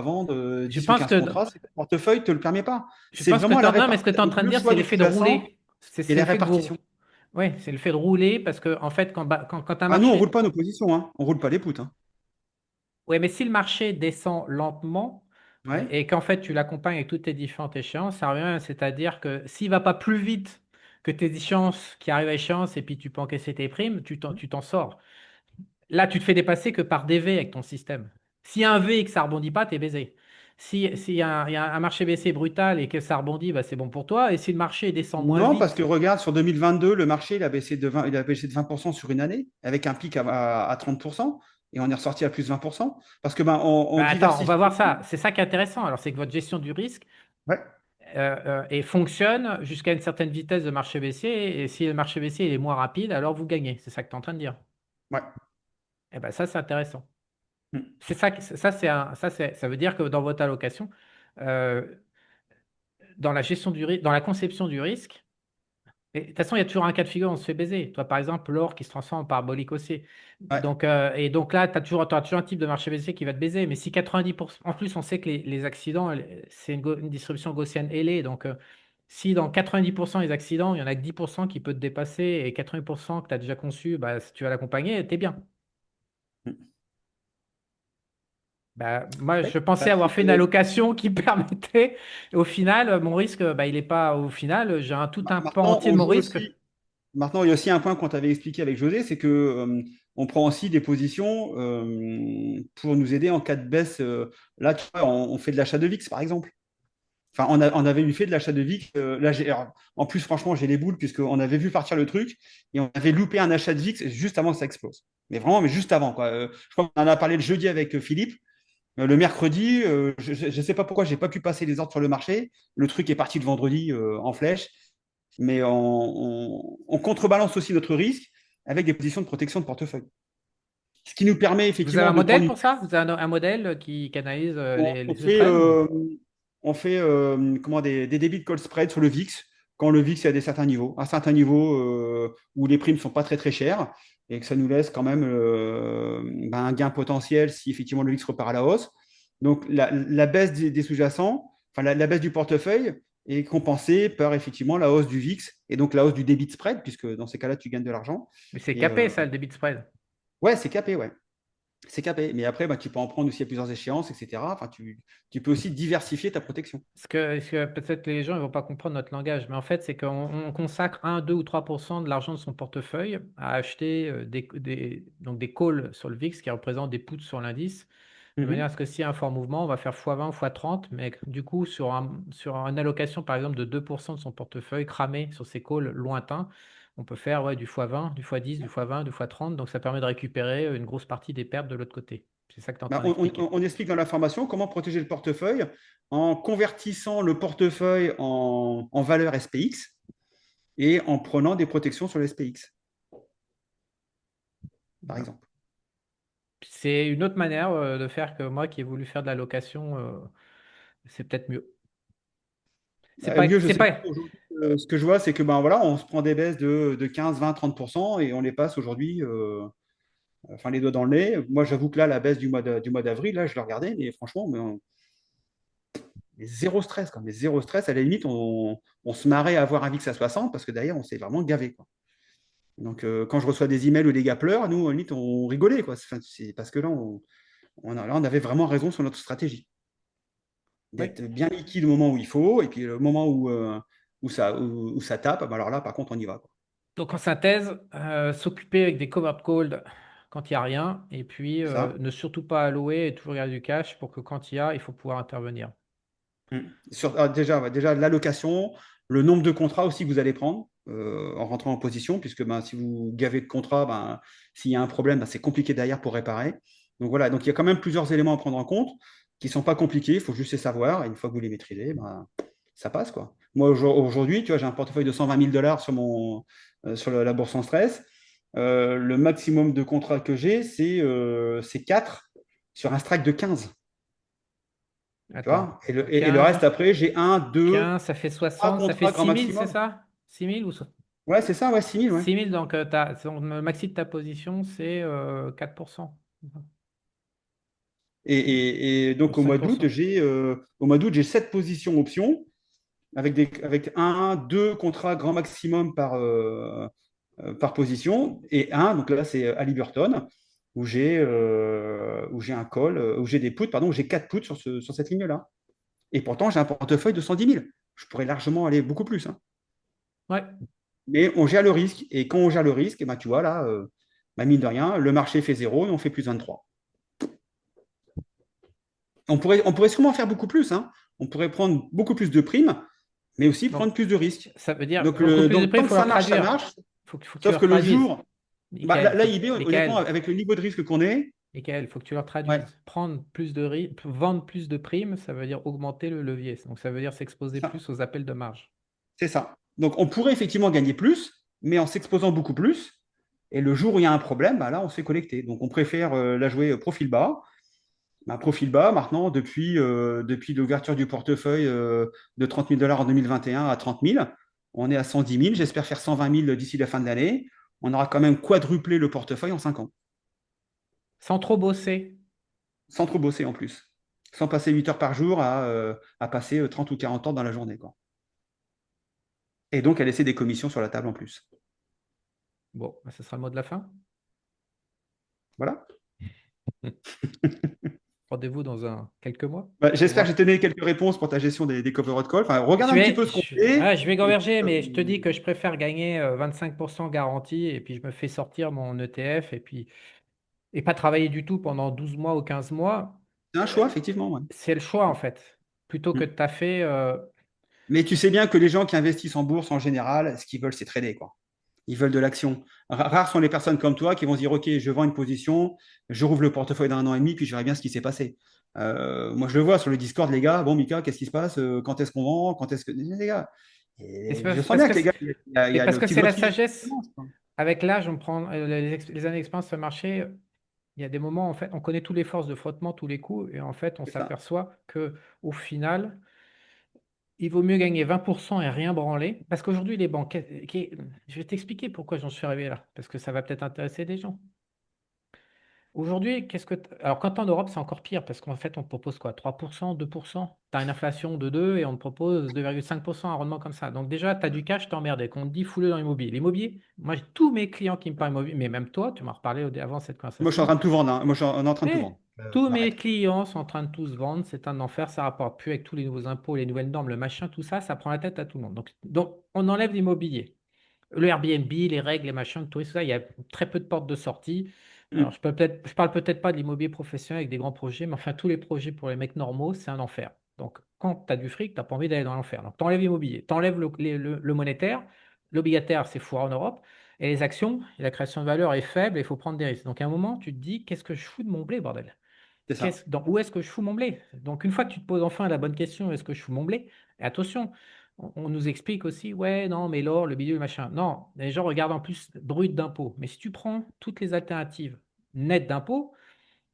vendre Je 10 ou pense 15 que contrats si ton portefeuille ne te le permet pas. Je C'est pense que vraiment la non, mais ce que tu es en train de le dire, choix c'est des l'effet de sous-jacents rouler. et C'est la le fait de répartition. ouais, c'est le fait de rouler parce que en fait, quand un Ah, nous, on ne roule marché, pas nos positions, hein. On ne roule pas les poutres, hein. ouais, mais si le marché descend lentement Ouais. et qu'en fait tu l'accompagnes avec toutes tes différentes échéances, ça revient, c'est-à-dire que s'il va pas plus vite que tes échéances qui arrivent à échéance et puis tu peux encaisser tes primes, tu t'en sors. Là, tu te fais dépasser que par des V avec ton système. S'il y a un V et que ça rebondit pas, t'es baisé. S'il y a, il y a un marché baissier brutal et que ça rebondit, bah, c'est bon pour toi. Et si le marché descend moins Non, parce que vite. regarde, sur 2022, le marché, il a baissé de 20% sur une année, avec un pic à 30%, et on est ressorti à plus 20%, parce que ben, on Bah, attends, on va voir diversifie. ça. C'est ça qui est intéressant. Alors, c'est que votre gestion du risque Ouais, et fonctionne jusqu'à une certaine vitesse de marché baissier. Et si le marché baissier il est moins rapide, alors vous gagnez. C'est ça que tu es en train de dire. ouais. Et ben ça, c'est intéressant. Mm. C'est ça, ça veut dire que dans votre allocation, euh, dans la gestion du risque, dans la conception du risque, et de toute façon, il y a toujours un cas de figure, on se fait baiser. Toi, par exemple, l'or qui se transforme en parabolique haussier. Ouais. Donc là, t'auras toujours un type de marché baissier qui va te baiser. Mais si 90%, en plus, on sait que les accidents, c'est une distribution gaussienne ailée. Donc, si dans 90% des accidents, il y en a que 10% qui peut te dépasser et 80% que tu as déjà conçu, bah, si tu vas l'accompagner, t'es bien. Mm. Bah, moi, Ouais. je pensais Bah, avoir fait une allocation qui permettait, au final, mon risque, bah, il est pas, au final, j'ai tout un pan Maintenant, entier de mon risque. maintenant, il y a aussi un point qu'on t'avait expliqué avec José, c'est que on prend aussi des positions pour nous aider en cas de baisse. Là, tu vois, on fait de l'achat de VIX, par exemple. Enfin, on avait eu fait de l'achat de VIX. Là, alors, en plus, franchement, j'ai les boules, puisqu'on avait vu partir le truc et on avait loupé un achat de VIX juste avant que ça explose. Mais vraiment, mais juste avant, quoi. Je crois qu'on en a parlé le jeudi avec Philippe. Le mercredi, je ne sais pas pourquoi j'ai pas pu passer les ordres sur le marché. Le truc est parti le vendredi en flèche, mais on contrebalance aussi notre risque avec des positions de protection de portefeuille. Ce qui nous permet Vous avez effectivement un de prendre modèle une. pour ça? Vous avez un modèle qui canalise On, on ce fait, trade ou... comment, des débits de call spread sur le VIX quand le VIX est à des certains niveaux, à certains niveaux où les primes ne sont pas très très chères et que ça nous laisse quand même ben, un gain potentiel si effectivement le VIX repart à la hausse. Donc la baisse des sous-jacents, enfin la baisse du portefeuille est compensée par effectivement la hausse du VIX et donc la hausse du débit de spread, puisque dans ces cas-là, tu gagnes de l'argent. Mais c'est Et capé, ça, le débit de spread. ouais, c'est capé, ouais. C'est capé. Mais après, bah, tu peux en prendre aussi à plusieurs échéances, etc. Enfin, tu peux aussi diversifier ta protection. Parce que peut-être que les gens ne vont pas comprendre notre langage, mais en fait, c'est qu'on consacre 1, 2 ou 3% de l'argent de son portefeuille à acheter donc des calls sur le VIX qui représentent des puts sur l'indice, de manière à Mhm. ce que s'il y a un fort mouvement, on va faire x20, x30, mais du coup, sur une allocation, par exemple, de 2% de son portefeuille cramé sur ces calls lointains, on peut faire ouais, du x20, du x10, du x20, du x30, donc ça permet de récupérer une grosse partie des pertes de l'autre côté. C'est ça que tu es en Bah, train d'expliquer. on explique dans la formation comment protéger le portefeuille en convertissant le portefeuille en valeur SPX et en prenant des protections sur le SPX. par Voilà. exemple. C'est une autre manière de faire que moi qui ai voulu faire de la location, c'est peut-être mieux. Mieux, je C'est sais pas. pas, Aujourd'hui, ce que je vois, c'est que ben voilà, on se prend des baisses de 15, 20, 30% et on les passe aujourd'hui, enfin les doigts dans le nez. Moi, j'avoue que là, la baisse du mois d'avril, là, je l'ai regardé, mais franchement, mais zéro stress, quoi. Mais zéro stress. À la limite, on se marrait à avoir un VIX à 60 parce que derrière, on s'est vraiment gavé, quoi. Donc, quand je reçois des emails où les gars pleurent, nous, à la limite, on rigolait, quoi. Enfin, c'est parce que là, là, on avait vraiment raison sur notre stratégie. oui. D'être bien liquide au moment où il faut, et puis le moment où ça tape, ben alors là, par contre, on y va, quoi. Donc en synthèse, s'occuper avec des covered calls quand il n'y a rien, et puis C'est ça. ne surtout pas allouer et toujours garder du cash pour que quand il y a, il faut pouvoir intervenir. Mm. Déjà, ouais, déjà l'allocation, le nombre de contrats aussi que vous allez prendre en rentrant en position, puisque ben, si vous gavez de contrats, ben, s'il y a un problème, ben, c'est compliqué derrière pour réparer. Donc voilà, donc il y a quand même plusieurs éléments à prendre en compte qui ne sont pas compliqués, il faut juste les savoir, et une fois que vous les maîtrisez, ben, ça passe, quoi. Moi, aujourd'hui, tu vois, j'ai un portefeuille de 120 000 dollars sur la bourse en stress. Le maximum de contrats que j'ai, c'est 4 sur un strike de 15. Tu Attends, vois, et le 15, reste, après, j'ai un, deux, 15, ça fait trois 60, ça fait contrats grand 6 000, c'est maximum. ça? 6 000 ou Ouais, c'est ça, ouais, 6 000, ouais. 6 000, donc le maxi de ta position, c'est 4%. Et Ou donc, 5%. au mois d'août, j'ai 7 positions options avec un, deux contrats grand maximum par position et un, donc là, c'est Halliburton, où j'ai un call, où j'ai des puts, pardon, où j'ai 4 puts sur cette ligne-là. Et pourtant, j'ai un portefeuille de 110 000. Je pourrais largement aller beaucoup plus, hein. Ouais, Mais on gère le risque. Et quand on gère le risque, eh ben, tu vois, là, bah, mine de rien, le marché fait zéro et on fait plus 23. On pourrait sûrement faire beaucoup plus, hein. On pourrait prendre beaucoup plus de primes, mais aussi donc prendre plus de risques. ça veut dire Donc, beaucoup plus de donc prix, il tant que faut leur ça traduire. marche. Faut que tu Sauf leur que le traduises. jour, bah, Michael, l'AIB, honnêtement, avec le niveau de risque qu'on est, Michael, faut que tu leur ouais, traduises. Prendre plus de vendre plus de primes, ça veut dire augmenter le levier. Donc ça veut dire s'exposer ça, plus aux appels de marge. c'est ça. Donc, on pourrait effectivement gagner plus, mais en s'exposant beaucoup plus. Et le jour où il y a un problème, bah, là, on se fait collecter. Donc, on préfère la jouer profil bas. Un profil bas maintenant depuis l'ouverture du portefeuille de 30 000 dollars en 2021 à 30 000. On est à 110 000. J'espère faire 120 000 d'ici la fin de l'année. On aura quand même quadruplé le portefeuille en 5 ans, Sans trop bosser. sans trop bosser en plus. Sans passer 8 heures par jour à passer 30 ou 40 heures dans la journée, quoi. Et donc à laisser des commissions sur la table en plus. Bon, bah, ce sera le mot de la fin. Voilà. Rendez-vous dans quelques mois Bah, pour j'espère que j'ai voir. donné quelques réponses pour ta gestion des cover call. Enfin, regarde un petit peu ce qu'on fait. Je vais Et converger, puis, mais je te dis que je préfère gagner 25% garantie et puis je me fais sortir mon ETF et pas travailler du tout pendant 12 mois ou 15 mois. c'est un choix, effectivement. Ouais. C'est le choix en fait. Plutôt que de taffer. Mais tu sais bien que les gens qui investissent en bourse en général, ce qu'ils veulent, c'est trader, quoi. Ils veulent de l'action. Rares sont les personnes comme toi qui vont se dire, OK, je vends une position, je rouvre le portefeuille d'un an et demi, puis je verrai bien ce qui s'est passé. Moi, je le vois sur le Discord, les gars. Bon, Mika, qu'est-ce qui se passe? Quand est-ce qu'on vend? Quand est-ce que. Les gars. Et c'est Et je parce sens parce bien que que les c'est gars, il y mais a parce le que petit c'est la blocage qui sagesse. commence, quoi. Avec l'âge, on prend les années d'expérience sur le marché. Il y a des moments, en fait, on connaît toutes les forces de frottement, tous les coups, et en fait, on C'est ça. s'aperçoit que au final, il vaut mieux gagner 20% et rien branler. Parce qu'aujourd'hui, les banques, je vais t'expliquer pourquoi j'en suis arrivé là, parce que ça va peut-être intéresser des gens. Aujourd'hui, alors quand en Europe, c'est encore pire, parce qu'en fait, on te propose quoi? 3%, 2%? Tu as une inflation de 2 et on te propose 2,5% un rendement comme ça. Donc déjà, tu as du cash, t'es emmerdé. Qu'on te dit fouler dans l'immobilier. L'immobilier, moi, j'ai tous mes clients qui me parlent immobilier, mais même toi, tu m'en reparlé avant cette Moi, je suis en conversation. train de tout vendre, hein. Moi, on est en train de tout Et vendre. tous mes J'arrête. clients sont en train de tous vendre, c'est un enfer, ça rapporte plus avec tous les nouveaux impôts, les nouvelles normes, le machin, tout ça, ça prend la tête à tout le monde. Donc on enlève l'immobilier. Le Airbnb, les règles, les machins, tout ça, il y a très peu de portes de sortie. Alors, Mm. je parle peut-être pas de l'immobilier professionnel avec des grands projets, mais enfin, tous les projets pour les mecs normaux, c'est un enfer. Donc, quand tu as du fric, tu n'as pas envie d'aller dans l'enfer. Donc, tu enlèves l'immobilier, tu enlèves le monétaire, l'obligataire, c'est foire en Europe, et les actions, et la création de valeur est faible et il faut prendre des risques. Donc, à un moment, tu te dis, qu'est-ce que je fous de mon blé, bordel? C'est ça. Où est-ce que je fous mon blé? Donc, une fois que tu te poses enfin la bonne question, est-ce que je fous mon blé? Et attention. on nous explique aussi, ouais, non, mais l'or, le bidule, le machin. Non, les gens regardent en plus brut d'impôt. Mais si tu prends toutes les alternatives nettes d'impôt,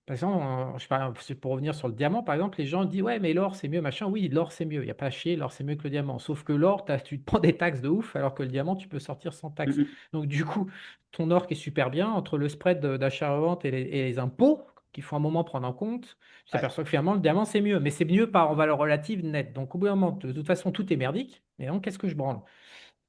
par exemple, je parle, c'est pour revenir sur le diamant, par exemple, les gens disent, ouais, mais l'or, c'est mieux, machin. Oui, l'or, c'est mieux. Il n'y a pas à chier, l'or, c'est mieux que le diamant. Sauf que l'or, tu te prends des taxes de ouf, alors que le diamant, tu peux sortir sans taxes. Mhm. Donc, du coup, ton or qui est super bien, entre le spread d'achat-revente et les impôts, qu'il faut un moment prendre en compte, tu Ouais. t'aperçois que finalement, le diamant, c'est mieux. Mais c'est mieux par en valeur relative nette. Donc, au bout d'un moment, de toute façon, tout est merdique. Et donc, qu'est-ce que je branle?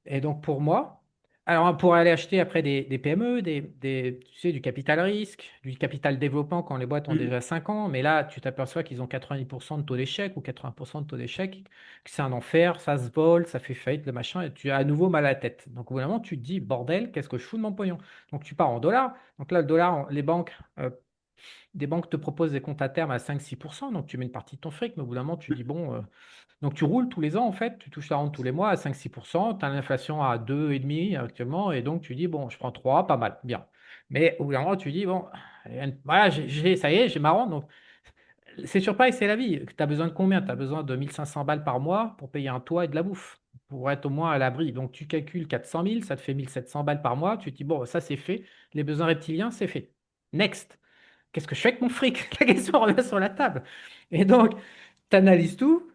Et donc pour moi, alors pour aller acheter après des PME, tu sais, du capital risque, du capital développement quand les boîtes ont Mhm. déjà 5 ans, mais là tu t'aperçois qu'ils ont 90% de taux d'échec ou 80% de taux d'échec, que c'est un enfer, ça se vole, ça fait faillite, le machin, et tu as à nouveau mal à la tête. Donc au bout d'un moment, tu te dis, bordel, qu'est-ce que je fous de mon pognon? Donc tu pars en dollars. Donc là, le dollar, des banques te proposent des comptes à terme à 5-6%, donc tu mets une partie de ton fric, mais au bout d'un moment, tu dis, bon, donc tu roules tous les ans, en fait, tu touches la rente tous les mois à 5-6%, tu as l'inflation à 2,5 actuellement, et donc tu dis, bon, je prends 3, pas mal, bien. Mais au bout d'un moment, tu dis, bon, voilà, ça y est, j'ai ma rente. Donc c'est sur pareil, c'est la vie. Tu as besoin de combien? Tu as besoin de 1 500 balles par mois pour payer un toit et de la bouffe, pour être au moins à l'abri. Donc tu calcules 400 000, ça te fait 1 700 balles par mois. Tu te dis, bon, ça c'est fait, les besoins reptiliens, c'est fait. Next. Qu'est-ce que je fais avec mon fric? La question revient sur la table. Et donc, tu analyses tout.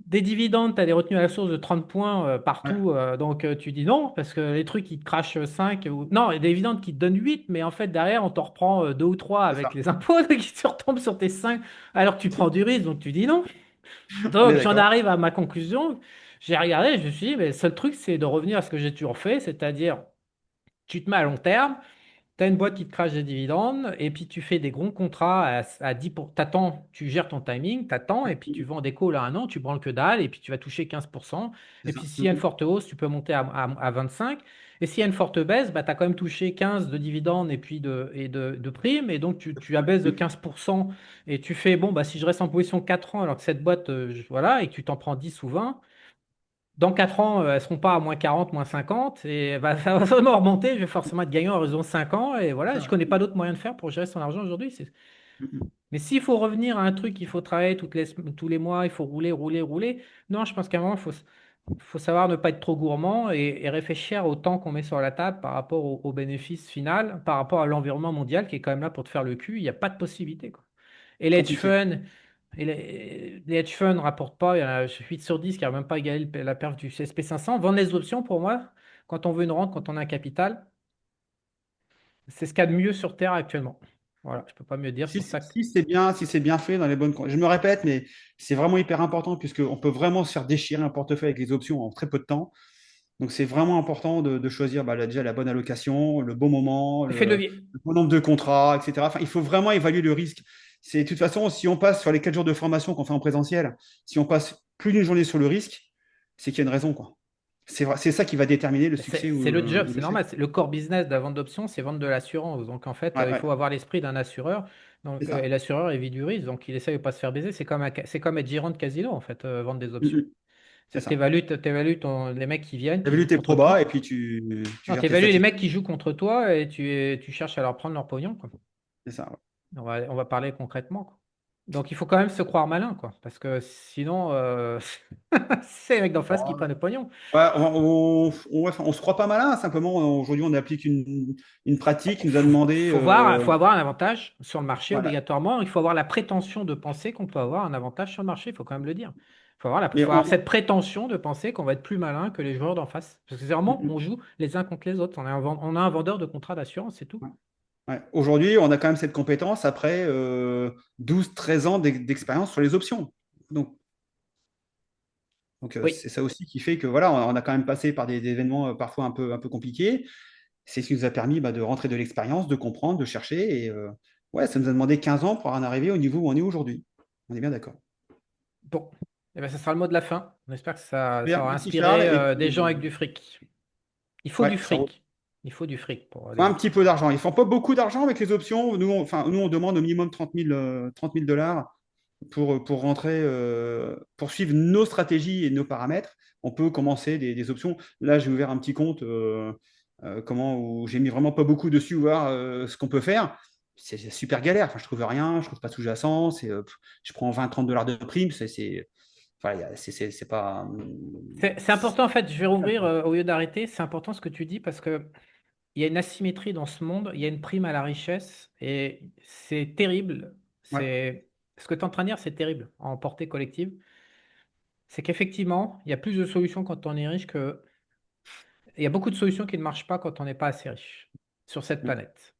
Des dividendes, tu as des retenues à la source de 30 points Ouais. partout. Donc, tu dis non, parce que les trucs, ils te crachent 5. Non, il y a des dividendes qui te donnent 8, mais en fait, derrière, on t'en reprend 2 ou 3 C'est avec ça. les impôts qui te retombent sur tes 5, alors que tu prends du risque. Donc, tu dis non. On est Donc, j'en d'accord. arrive à ma conclusion. J'ai regardé, je me suis dit, mais le seul truc, c'est de revenir à ce que j'ai toujours fait, c'est-à-dire, tu te mets à long terme. Tu as une boîte qui te crache des dividendes, et puis tu fais des gros contrats à 10 t'attends, tu gères ton timing, t'attends, et puis tu vends des calls à 1 an, tu branles que dalle, et puis tu vas toucher 15%. C'est Et puis ça. s'il y a une forte hausse, tu peux monter à 25. Et s'il y a une forte baisse, bah, tu as quand même touché 15 de dividendes et puis de primes, et donc tu abaisses de 15%, et tu fais, bon, bah, si je reste en position 4 ans, alors que cette boîte, voilà, et que tu t'en prends 10 ou 20, dans 4 ans, elles ne seront pas à -40, -50, et bah, ça va vraiment remonter. Je vais forcément être gagnant à raison de 5 ans. Et C'est voilà, je ça, ne ouais. connais pas d'autre moyen de faire pour gérer son argent aujourd'hui. Mhm. Mais s'il faut revenir à un truc, il faut travailler tous les mois, il faut rouler, rouler, rouler. Non, je pense qu'à un moment, faut savoir ne pas être trop gourmand et réfléchir au temps qu'on met sur la table par rapport au bénéfice final, par rapport à l'environnement mondial qui est quand même là pour te faire le cul. Il n'y a pas de possibilité, quoi. Et les hedge Compliqué. funds, les hedge funds ne rapportent pas, il y en a 8 sur 10 qui n'arrivent même pas à égaler la perf du CSP 500. Vendre les options, pour moi, quand on veut une rente, quand on a un capital, c'est ce qu'il y a de mieux sur Terre actuellement. Voilà, je ne peux pas mieux dire, c'est Si, pour ça que. si c'est bien fait dans les bonnes conditions. Je me répète, mais c'est vraiment hyper important puisqu'on peut vraiment se faire déchirer un portefeuille avec les options en très peu de temps. Donc, c'est vraiment important de choisir bah, déjà la bonne allocation, le bon moment, Effet de levier. le bon nombre de contrats, etc. Enfin, il faut vraiment évaluer le risque. C'est, de toute façon, si on passe sur les 4 jours de formation qu'on fait en présentiel, si on passe plus d'une journée sur le risque, c'est qu'il y a une raison, quoi. C'est ça qui va déterminer le succès C'est le job, ou c'est l'échec. normal. Le core business de la vente d'options, c'est vendre de l'assurance. Donc en fait, Ouais, il ouais, faut avoir l'esprit d'un assureur. c'est Donc, et ça. l'assureur évite du risque, donc il essaie de pas se faire baiser. C'est comme être gérant de casino, en fait, vendre des Mm, options. mm. C'est C'est-à-dire que ça. les mecs qui viennent, Tu as qui vu jouent tes contre probas et toi. puis tu Non, tu gères tes évalues les statistiques. mecs qui jouent contre toi et tu cherches à leur prendre leur pognon, quoi. C'est ça. Ouais. On va parler concrètement, quoi. Donc il faut quand même se croire malin, quoi. Parce que sinon, c'est les mecs d'en face qui Bon, prennent le pognon. ouais, ouais, enfin, on se croit pas malin, simplement aujourd'hui on applique une pratique qui nous a demandé. Faut avoir un avantage sur le marché Voilà. obligatoirement. Il faut avoir la prétention de penser qu'on peut avoir un avantage sur le marché. Il faut quand même le dire. Mais Faut avoir cette prétention de penser qu'on va être plus malin que les joueurs d'en face. Parce que c'est vraiment, on joue les uns contre les autres. On a un vendeur de contrats d'assurance, c'est tout. ouais, ouais. Aujourd'hui, on a quand même cette compétence après 12-13 ans d'expérience sur les options. Donc, Oui. c'est ça aussi qui fait que voilà, on a quand même passé par des événements parfois un peu compliqués. C'est ce qui nous a permis bah, de rentrer de l'expérience, de comprendre, de chercher. Et ouais, ça nous a demandé 15 ans pour en arriver au niveau où on est aujourd'hui. On est bien d'accord. Bon. Eh ben, ça sera le mot de la fin. On espère que ça Super, aura merci Charles. inspiré Et des gens puis, avec du fric. Il faut ouais, du ça roule. fric. Il faut du fric pour Faut un débuter. petit peu d'argent. Ils ne font pas beaucoup d'argent avec les options. Nous, on demande au minimum 30 000 dollars pour rentrer, pour suivre nos stratégies et nos paramètres. On peut commencer des options. Là, j'ai ouvert un petit compte où j'ai mis vraiment pas beaucoup dessus, voir ce qu'on peut faire. C'est super galère. Enfin, je trouve rien, je trouve pas sous-jacent. Je prends 20-30 dollars de prime. Enfin, c'est pas. C'est important, en fait, je vais rouvrir au lieu d'arrêter. C'est important ce que tu dis parce que il y a une asymétrie dans ce monde, il y a une prime à la richesse et c'est terrible. Ouais. C'est ce que tu es en train de dire, c'est terrible en portée collective. C'est qu'effectivement, il y a plus de solutions quand on est riche que il y a beaucoup de solutions qui ne marchent pas quand on n'est pas assez riche sur cette Mm. planète.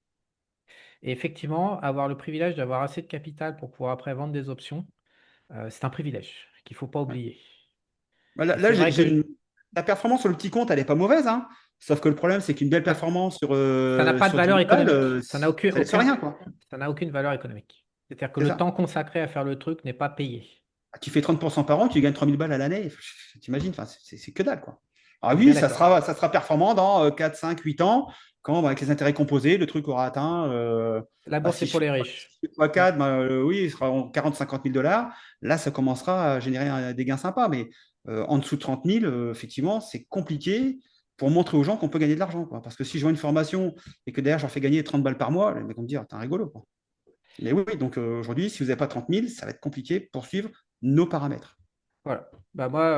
Et effectivement, avoir le privilège d'avoir assez de capital pour pouvoir après vendre des options, c'est un privilège qu'il ne faut pas Ouais. oublier. Bah, Là, Et c'est vrai que la performance sur le petit compte, elle n'est pas mauvaise, hein. Sauf que le problème, c'est qu'une belle ça performance ça n'a pas de sur 10 valeur 000 balles, économique. Ça n'a ça laisse rien, quoi. ça n'a aucune valeur économique. C'est-à-dire que C'est le ça. temps consacré à faire le truc n'est pas payé. Ah, tu fais 30% par an, tu gagnes 3 000 balles à l'année. T'imagines, enfin, c'est que dalle, quoi. Ah Je suis bien oui, d'accord. ça sera performant dans 4, 5, 8 ans, quand, bah, avec les intérêts composés, le truc aura atteint, La bourse, si c'est je pour fais les si riches. je fais fois Mm. 4, bah, oui, il sera en 40, 50 000 dollars. Là, ça commencera à générer des gains sympas. Mais en dessous de 30 000, effectivement, c'est compliqué pour montrer aux gens qu'on peut gagner de l'argent, quoi. Parce que si je vends une formation et que derrière, j'en fais gagner 30 balles par mois, les mecs vont me dire, t'es un rigolo, quoi. Mais oui, donc aujourd'hui, si vous n'avez pas 30 000, ça va être compliqué pour suivre nos paramètres. Voilà. Bah moi,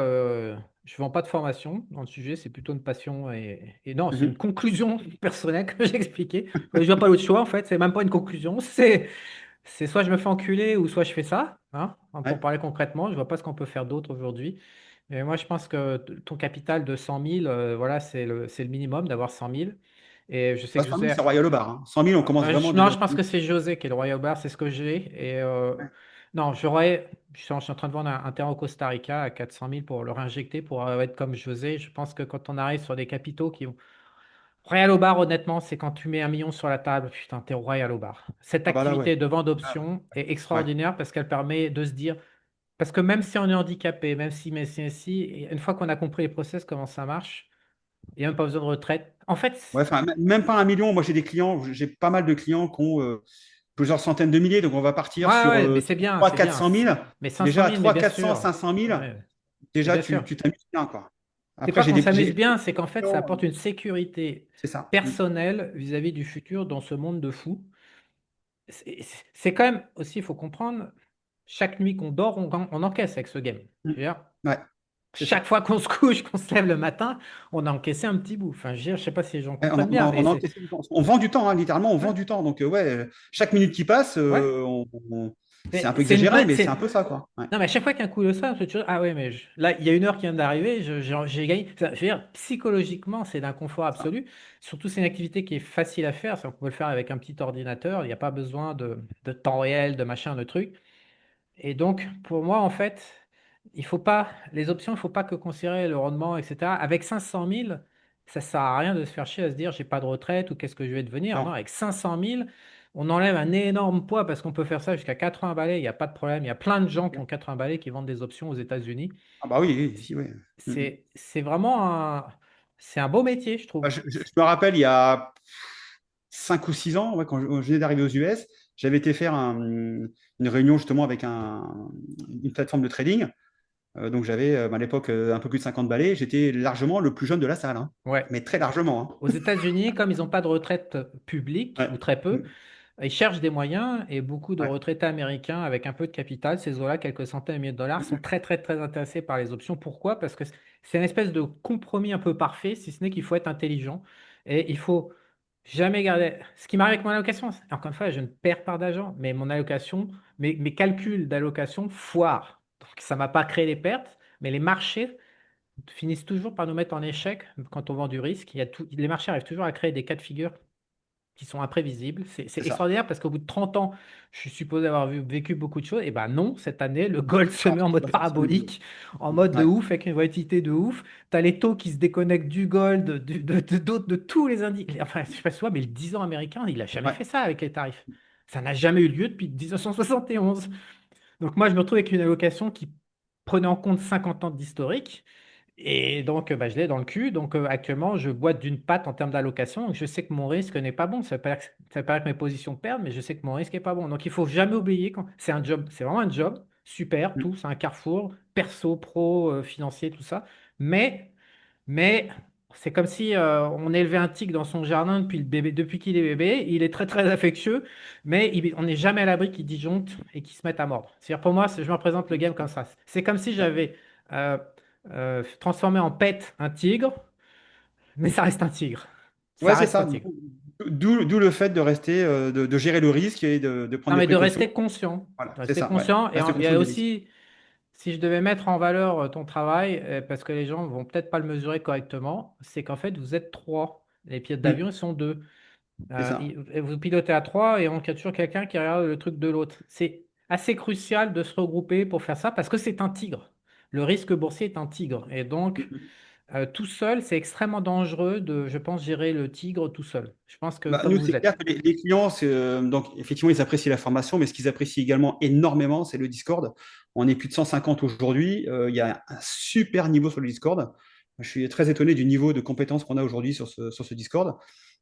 je ne vends pas de formation dans le sujet, c'est plutôt une passion et non, c'est une Mhm. conclusion personnelle que j'ai expliquée. Je vois pas l'autre choix en fait, c'est même pas une conclusion, c'est soit je me fais enculer ou soit je fais ça, hein, pour Ouais. parler concrètement, je vois pas ce qu'on peut faire d'autre aujourd'hui. Mais moi, je pense que ton capital de 100 000, voilà, c'est le minimum d'avoir 100 000. Et je sais Bah, que 100 000, José, c'est royal au bar, hein. 100 000, on commence vraiment non, déjà. je pense que c'est José qui est le Royal Bar, c'est ce que j'ai. Et non, je suis en train de vendre un terrain au Costa Rica à 400 000 pour le réinjecter, pour être comme José. Je pense que quand on arrive sur des capitaux qui ont. Royal au bar, honnêtement, c'est quand tu mets 1 million sur la table, putain, t'es Royal au bar. Cette Ah bah là, ouais. activité de vente Ah, d'options est ouais. extraordinaire parce qu'elle permet de se dire. Parce que même si on est handicapé, même si, mais si, une fois qu'on a compris les process, comment ça marche, il n'y a même pas besoin de retraite. En fait, Ouais, enfin, même pas 1 million. Moi, j'ai des clients, j'ai pas mal de clients qui ont plusieurs centaines de milliers. Donc, on va partir ouais, sur ouais, mais c'est bien, 300 c'est bien. 400 000. Mais 500 Déjà, à 000, mais 300, bien 400, sûr. 500 000, Ouais, mais déjà, bien sûr. tu t'amuses bien, quoi. C'est Après, pas qu'on s'amuse j'ai bien, c'est qu'en fait, ça clients, apporte une sécurité c'est ça. Mm. personnelle vis-à-vis du futur dans ce monde de fous. C'est quand même aussi, il faut comprendre, chaque nuit qu'on dort, on encaisse avec ce game. Mm. Je veux dire, Ouais, c'est chaque ça. fois qu'on se couche, qu'on se lève le matin, on a encaissé un petit bout. Enfin, je veux dire, je sais pas si les gens Ouais, comprennent bien, mais c'est. on vend du temps, hein, littéralement, on vend Ouais, du temps. Donc, ouais, chaque minute qui passe, ouais. c'est un peu C'est une exagéré, bonne. mais c'est un peu ça, quoi. Ouais. Non, mais à chaque fois qu'il y a un coup de ça, je me dis, ah ouais, mais là, il y a une heure qui vient d'arriver, j'ai gagné. Je veux dire, psychologiquement, c'est d'un confort C'est ça. absolu. Surtout, c'est une activité qui est facile à faire. On peut le faire avec un petit ordinateur. Il n'y a pas besoin de temps réel, de machin, de trucs. Et donc, pour moi, en fait, il faut pas, les options, il ne faut pas que considérer le rendement, etc. Avec 500 000, ça ne sert à rien de se faire chier à se dire, j'ai pas de retraite ou qu'est-ce que je vais devenir. Non, Non. avec 500 000, on enlève un énorme poids parce qu'on peut faire ça jusqu'à 80 balais, il n'y a pas de problème. Il y a plein de gens qui ont 80 balais qui vendent des options aux États-Unis. Ah bah oui, oui, si, oui. Mm, mm. C'est vraiment c'est un beau métier, je Bah, trouve. je me rappelle, il y a 5 ou 6 ans, ouais, quand je venais d'arriver aux US, j'avais été faire une réunion justement avec une plateforme de trading. Donc j'avais à l'époque un peu plus de 50 balais. J'étais largement le plus jeune de la salle, hein. Ouais. Mais très largement, Aux États-Unis, comme ils n'ont pas de retraite publique, hein. ou très Ouais. peu, Mm. ils cherchent des moyens et beaucoup de Ouais. retraités américains avec un peu de capital, ces eaux-là, quelques centaines de milliers de dollars, sont Mm. très, très, très intéressés par les options. Pourquoi? Parce que c'est une espèce de compromis un peu parfait, si ce n'est qu'il faut être intelligent et il faut jamais garder. Ce qui m'arrive avec mon allocation, encore une fois, je ne perds pas d'argent, mais mon allocation, mes calculs d'allocation foirent. Donc, ça ne m'a pas créé des pertes, mais les marchés finissent toujours par nous mettre en échec quand on vend du risque. Les marchés arrivent toujours à créer des cas de figure qui sont imprévisibles. C'est C'est ça. extraordinaire parce qu'au bout de 30 ans, je suis supposé avoir vécu beaucoup de choses. Et ben non, cette année, le gold se Non, met en c'est mode pas forcément le parabolique, en mode de Ouais. ouf, avec une volatilité de ouf. Tu as les taux qui se déconnectent du gold, d'autres, de tous les indices. Enfin, je sais pas si tu vois, mais le 10 ans américain, il n'a jamais Ouais. fait ça avec les tarifs. Ça n'a jamais eu lieu depuis 1971. Donc moi, je me retrouve avec une allocation qui prenait en compte 50 ans d'historique. Et donc, bah, je l'ai dans le cul. Donc, actuellement, je boite d'une patte en termes d'allocation. Donc, je sais que mon risque n'est pas bon. Ça veut pas dire ça veut pas dire que mes positions perdent, mais je sais que mon risque n'est pas bon. Donc, il faut jamais oublier quand c'est un job. C'est vraiment un job. Super, Mm. tout. C'est un carrefour. Perso, pro, financier, tout ça. Mais, mais C'est comme si on élevait un tigre dans son jardin depuis le bébé, depuis qu'il est bébé. Il est très très affectueux, mais on n'est jamais à l'abri qu'il disjoncte et qu'il se mette à mordre. C'est-à-dire pour moi, je me représente le game comme ça. C'est comme si j'avais euh, transformé en pet un tigre, mais ça reste un tigre. Ouais, Ça c'est reste un ça. tigre. D'où le fait de rester, de gérer le risque et de Non, prendre des mais de précautions. rester conscient. Voilà, De c'est rester ça, ouais. conscient. Et Rester il y conscient a des risques. aussi, si je devais mettre en valeur ton travail, parce que les gens vont peut-être pas le mesurer correctement, c'est qu'en fait, vous êtes trois. Les pilotes d'avion, ils Mm, sont deux. c'est ça. Vous pilotez à trois et on a toujours quelqu'un qui regarde le truc de l'autre. C'est assez crucial de se regrouper pour faire ça parce que c'est un tigre. Le risque boursier est un tigre. Et Mm, donc, mm. tout seul, c'est extrêmement dangereux de, je pense, gérer le tigre tout seul. Je pense que Bah, comme nous, vous c'est clair êtes. que les clients, donc effectivement, ils apprécient la formation, mais ce qu'ils apprécient également énormément, c'est le Discord. On est plus de 150 aujourd'hui. Il y a un super niveau sur le Discord. Je suis très étonné du niveau de compétences qu'on a aujourd'hui sur ce Discord.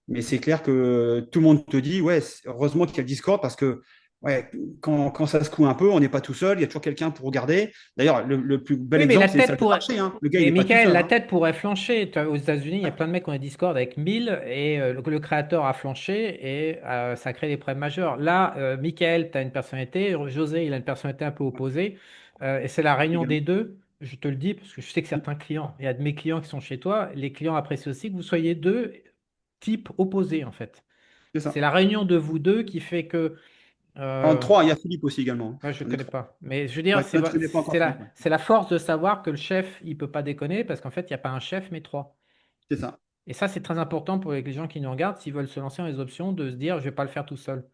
Mais c'est clair que tout le monde te dit, ouais, heureusement qu'il y a le Discord parce que ouais, quand ça se coule un peu, on n'est pas tout seul, il y a toujours quelqu'un pour regarder. D'ailleurs, le plus bel Oui, mais la exemple, c'est les tête salles de pourrait. marché, hein. Le gars, il Mais n'est pas tout Michael, seul, la hein. tête pourrait flancher. Aux États-Unis, il y a plein de mecs qui ont des Discord avec 1000 et le créateur a flanché et ça crée des problèmes majeurs. Là, Michael, tu as une personnalité. José, il a une personnalité un peu opposée. Et c'est la réunion des Également. deux. Je te le dis parce que je sais que certains clients, il y a de mes clients qui sont chez toi, les clients apprécient aussi que vous soyez deux types opposés en fait. C'est C'est ça. la réunion de vous deux qui fait que. En euh, trois, il y a Philippe aussi également, hein. Ouais, je ne On est connais trois. pas. Mais je veux dire, Ouais, toi, tu connais pas encore Philippe, ouais. c'est la force de savoir que le chef, il peut pas déconner parce qu'en fait, il n'y a pas un chef, mais trois. C'est ça. Et ça, c'est très important pour les gens qui nous regardent, s'ils veulent se lancer dans les options, de se dire, je vais pas le faire tout seul.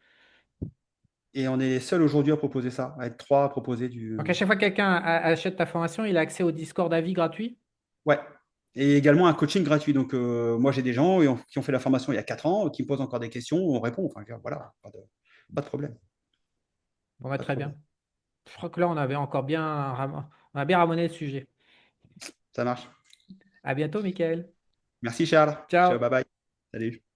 Et on est les seuls aujourd'hui à proposer ça, à être trois à proposer du. Donc, à chaque fois que quelqu'un achète ta formation, il a accès au Discord à vie gratuit. Ouais. Et également un coaching gratuit. Donc, moi, j'ai des gens qui ont fait la formation il y a 4 ans, qui me posent encore des questions, on répond. Enfin, voilà, pas de problème. Bon, bah, Pas de très problème. bien. Je crois que là, on avait encore bien, on a bien ramené le sujet. Ça marche. À bientôt, Michael. Merci, Charles. Ciao, Ciao. bye bye. Salut.